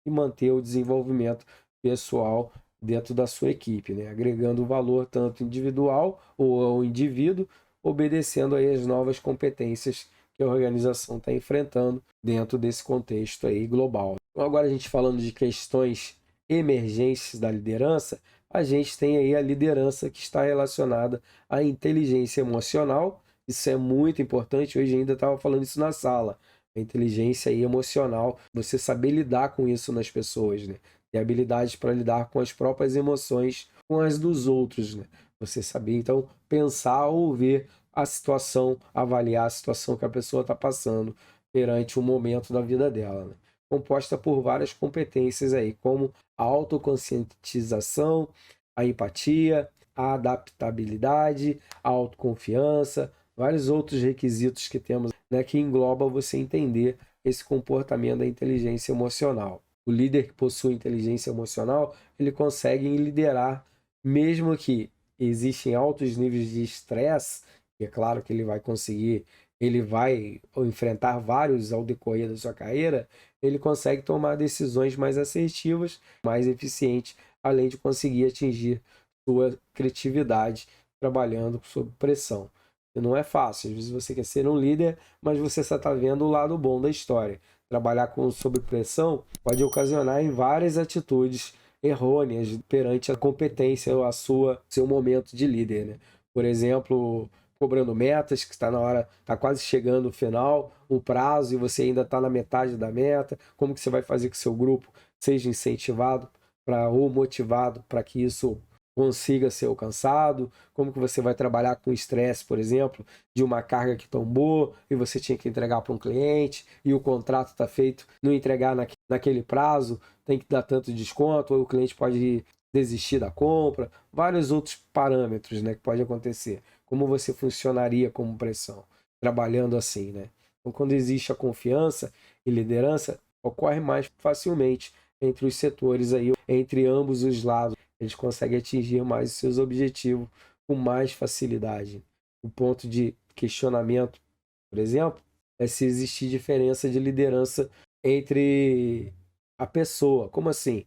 S1: e manter o desenvolvimento pessoal dentro da sua equipe, né? Agregando valor tanto individual ou ao indivíduo, obedecendo aí as novas competências que a organização está enfrentando dentro desse contexto aí global. Então, agora a gente falando de questões emergentes da liderança, a gente tem aí a liderança que está relacionada à inteligência emocional. Isso é muito importante, hoje ainda estava falando isso na sala. A inteligência aí emocional, você saber lidar com isso nas pessoas, né? Ter habilidade para lidar com as próprias emoções, com as dos outros, né? Você saber, então, pensar ou ver a situação, avaliar a situação que a pessoa está passando perante um momento da vida dela, né? Composta por várias competências aí, como a autoconscientização, a empatia, a adaptabilidade, a autoconfiança, vários outros requisitos que temos, né, que engloba você entender esse comportamento da inteligência emocional. O líder que possui inteligência emocional, ele consegue liderar, mesmo que existem altos níveis de estresse, e é claro que ele vai enfrentar vários ao decorrer da sua carreira, ele consegue tomar decisões mais assertivas, mais eficientes, além de conseguir atingir sua criatividade trabalhando sob pressão. E não é fácil, às vezes você quer ser um líder, mas você só está vendo o lado bom da história. Trabalhar sob pressão pode ocasionar em várias atitudes errôneas perante a competência ou seu momento de líder, né? Por exemplo, cobrando metas, que está na hora, está quase chegando o final, o prazo, e você ainda está na metade da meta. Como que você vai fazer que seu grupo seja incentivado ou motivado para que isso consiga ser alcançado? Como que você vai trabalhar com estresse, por exemplo, de uma carga que tombou e você tinha que entregar para um cliente e o contrato está feito, não entregar naquele prazo, tem que dar tanto desconto, ou o cliente pode desistir da compra, vários outros parâmetros, né, que pode acontecer. Como você funcionaria como pressão, trabalhando assim, né? Então, quando existe a confiança e liderança, ocorre mais facilmente entre os setores aí, entre ambos os lados. Eles conseguem atingir mais os seus objetivos com mais facilidade. O ponto de questionamento, por exemplo, é se existe diferença de liderança entre a pessoa. Como assim?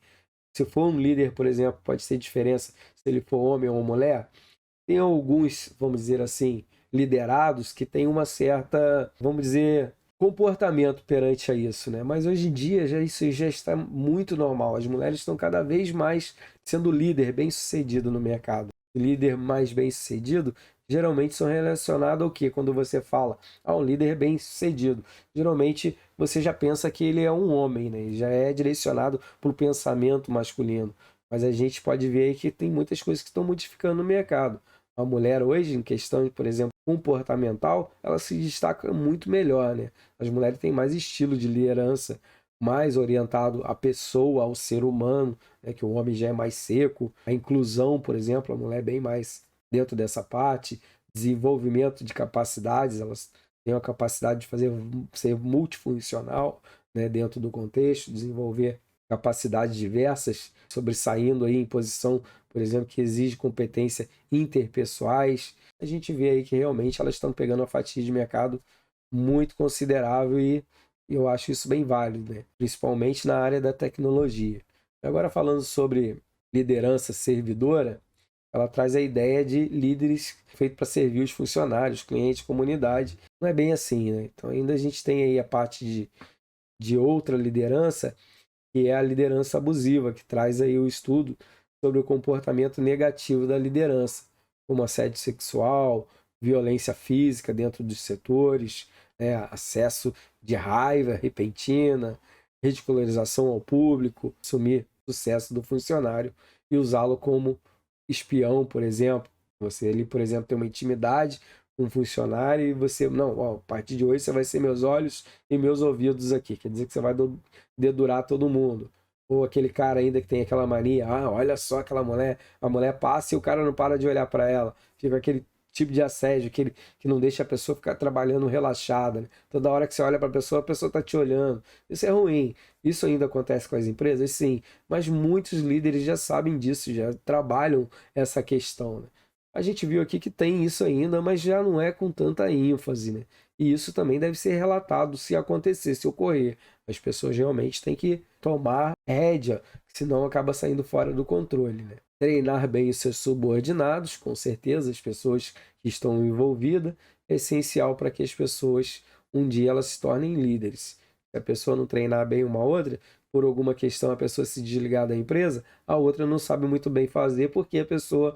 S1: Se for um líder, por exemplo, pode ter diferença se ele for homem ou mulher. Tem alguns, vamos dizer assim, liderados que têm uma certa, vamos dizer, comportamento perante a isso, né? Mas hoje em dia isso já está muito normal. As mulheres estão cada vez mais sendo líder bem-sucedido no mercado. Líder mais bem-sucedido geralmente são relacionados ao quê? Quando você fala a um líder bem-sucedido, geralmente você já pensa que ele é um homem, né? Já é direcionado para o pensamento masculino. Mas a gente pode ver aí que tem muitas coisas que estão modificando no mercado. A mulher hoje, em questão, por exemplo, comportamental, ela se destaca muito melhor, né? As mulheres têm mais estilo de liderança, mais orientado à pessoa, ao ser humano, né? Que o homem já é mais seco. A inclusão, por exemplo, a mulher é bem mais dentro dessa parte. Desenvolvimento de capacidades, elas têm a capacidade de ser multifuncional, né? Dentro do contexto, desenvolver capacidades diversas, sobressaindo aí em posição, por exemplo, que exige competência interpessoais. A gente vê aí que realmente elas estão pegando uma fatia de mercado muito considerável e eu acho isso bem válido, né? Principalmente na área da tecnologia. Agora falando sobre liderança servidora, ela traz a ideia de líderes feito para servir os funcionários, clientes, comunidade. Não é bem assim, né? Então ainda a gente tem aí a parte de outra liderança que é a liderança abusiva, que traz aí o estudo sobre o comportamento negativo da liderança, como assédio sexual, violência física dentro dos setores, né, acesso de raiva repentina, ridicularização ao público, assumir o sucesso do funcionário e usá-lo como espião, por exemplo. Você ali, por exemplo, tem uma intimidade com um funcionário e você, não, ó, a partir de hoje você vai ser meus olhos e meus ouvidos aqui. Quer dizer que você vai dedurar todo mundo. Ou aquele cara ainda que tem aquela mania, olha só aquela mulher, a mulher passa e o cara não para de olhar para ela. Fica aquele tipo de assédio, aquele que não deixa a pessoa ficar trabalhando relaxada, né? Toda hora que você olha para a pessoa está te olhando. Isso é ruim. Isso ainda acontece com as empresas? Sim, mas muitos líderes já sabem disso, já trabalham essa questão, né? A gente viu aqui que tem isso ainda, mas já não é com tanta ênfase, né? E isso também deve ser relatado se acontecer, se ocorrer. As pessoas realmente têm que tomar rédea, senão acaba saindo fora do controle, né? Treinar bem os seus subordinados, com certeza, as pessoas que estão envolvidas, é essencial para que as pessoas, um dia, elas se tornem líderes. Se a pessoa não treinar bem uma outra, por alguma questão a pessoa se desligar da empresa, a outra não sabe muito bem fazer porque a pessoa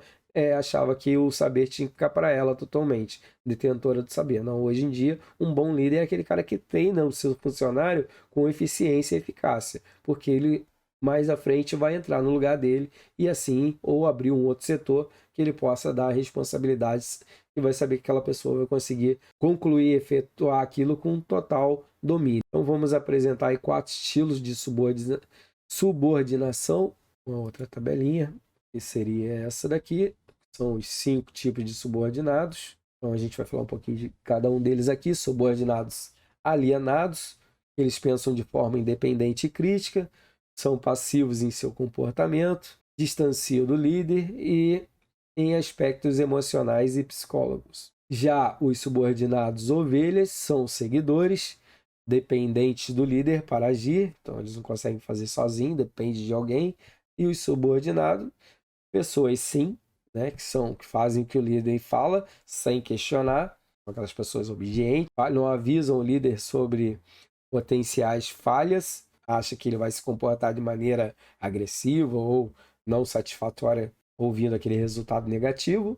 S1: achava que o saber tinha que ficar para ela totalmente, detentora do saber. Não, hoje em dia, um bom líder é aquele cara que treina o seu funcionário com eficiência e eficácia, porque ele mais à frente vai entrar no lugar dele e assim, ou abrir um outro setor que ele possa dar responsabilidades e vai saber que aquela pessoa vai conseguir concluir, efetuar aquilo com total domínio. Então vamos apresentar aí 4 estilos de subordinação, uma outra tabelinha, que seria essa daqui. São os 5 tipos de subordinados. Então a gente vai falar um pouquinho de cada um deles aqui. Subordinados alienados, eles pensam de forma independente e crítica, são passivos em seu comportamento, distanciam do líder e em aspectos emocionais e psicólogos. Já os subordinados ovelhas são seguidores, dependentes do líder para agir, então eles não conseguem fazer sozinhos, depende de alguém. E os subordinados, pessoas sim, né, que fazem o que o líder fala sem questionar, aquelas pessoas obedientes, não avisam o líder sobre potenciais falhas, acha que ele vai se comportar de maneira agressiva ou não satisfatória ouvindo aquele resultado negativo,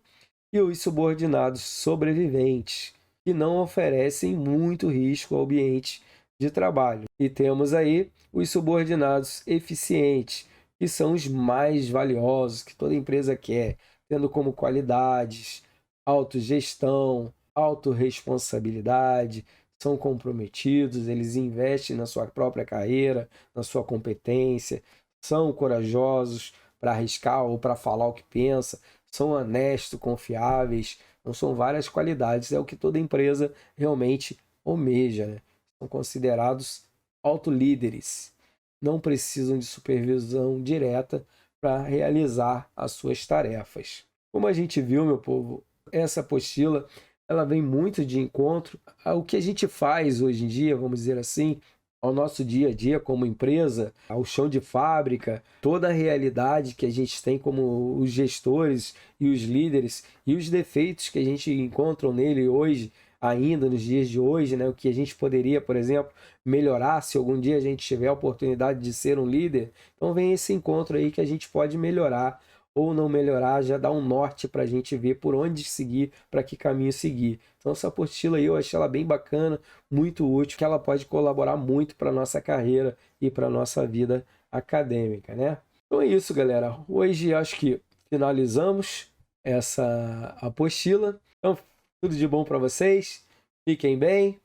S1: e os subordinados sobreviventes, que não oferecem muito risco ao ambiente de trabalho. E temos aí os subordinados eficientes, que são os mais valiosos, que toda empresa quer, tendo como qualidades autogestão, autorresponsabilidade, são comprometidos, eles investem na sua própria carreira, na sua competência, são corajosos para arriscar ou para falar o que pensa, são honestos, confiáveis, não são várias qualidades, é o que toda empresa realmente almeja, né? São considerados autolíderes, não precisam de supervisão direta para realizar as suas tarefas. Como a gente viu, meu povo, essa apostila ela vem muito de encontro ao que a gente faz hoje em dia, vamos dizer assim, ao nosso dia a dia como empresa, ao chão de fábrica, toda a realidade que a gente tem como os gestores e os líderes e os defeitos que a gente encontra nele hoje, ainda nos dias de hoje, né? O que a gente poderia, por exemplo, melhorar se algum dia a gente tiver a oportunidade de ser um líder. Então vem esse encontro aí que a gente pode melhorar ou não melhorar, já dá um norte para a gente ver por onde seguir, para que caminho seguir. Então essa apostila aí eu achei ela bem bacana, muito útil, que ela pode colaborar muito para a nossa carreira e para a nossa vida acadêmica, né? Então é isso, galera. Hoje acho que finalizamos essa apostila. Então, tudo de bom para vocês. Fiquem bem.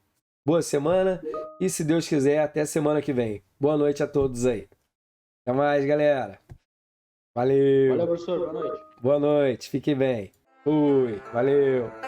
S1: Boa semana. E se Deus quiser, até semana que vem. Boa noite a todos aí. Até mais, galera. Valeu.
S2: Valeu, professor. Boa noite.
S1: Boa noite. Fiquem bem. Fui. Valeu.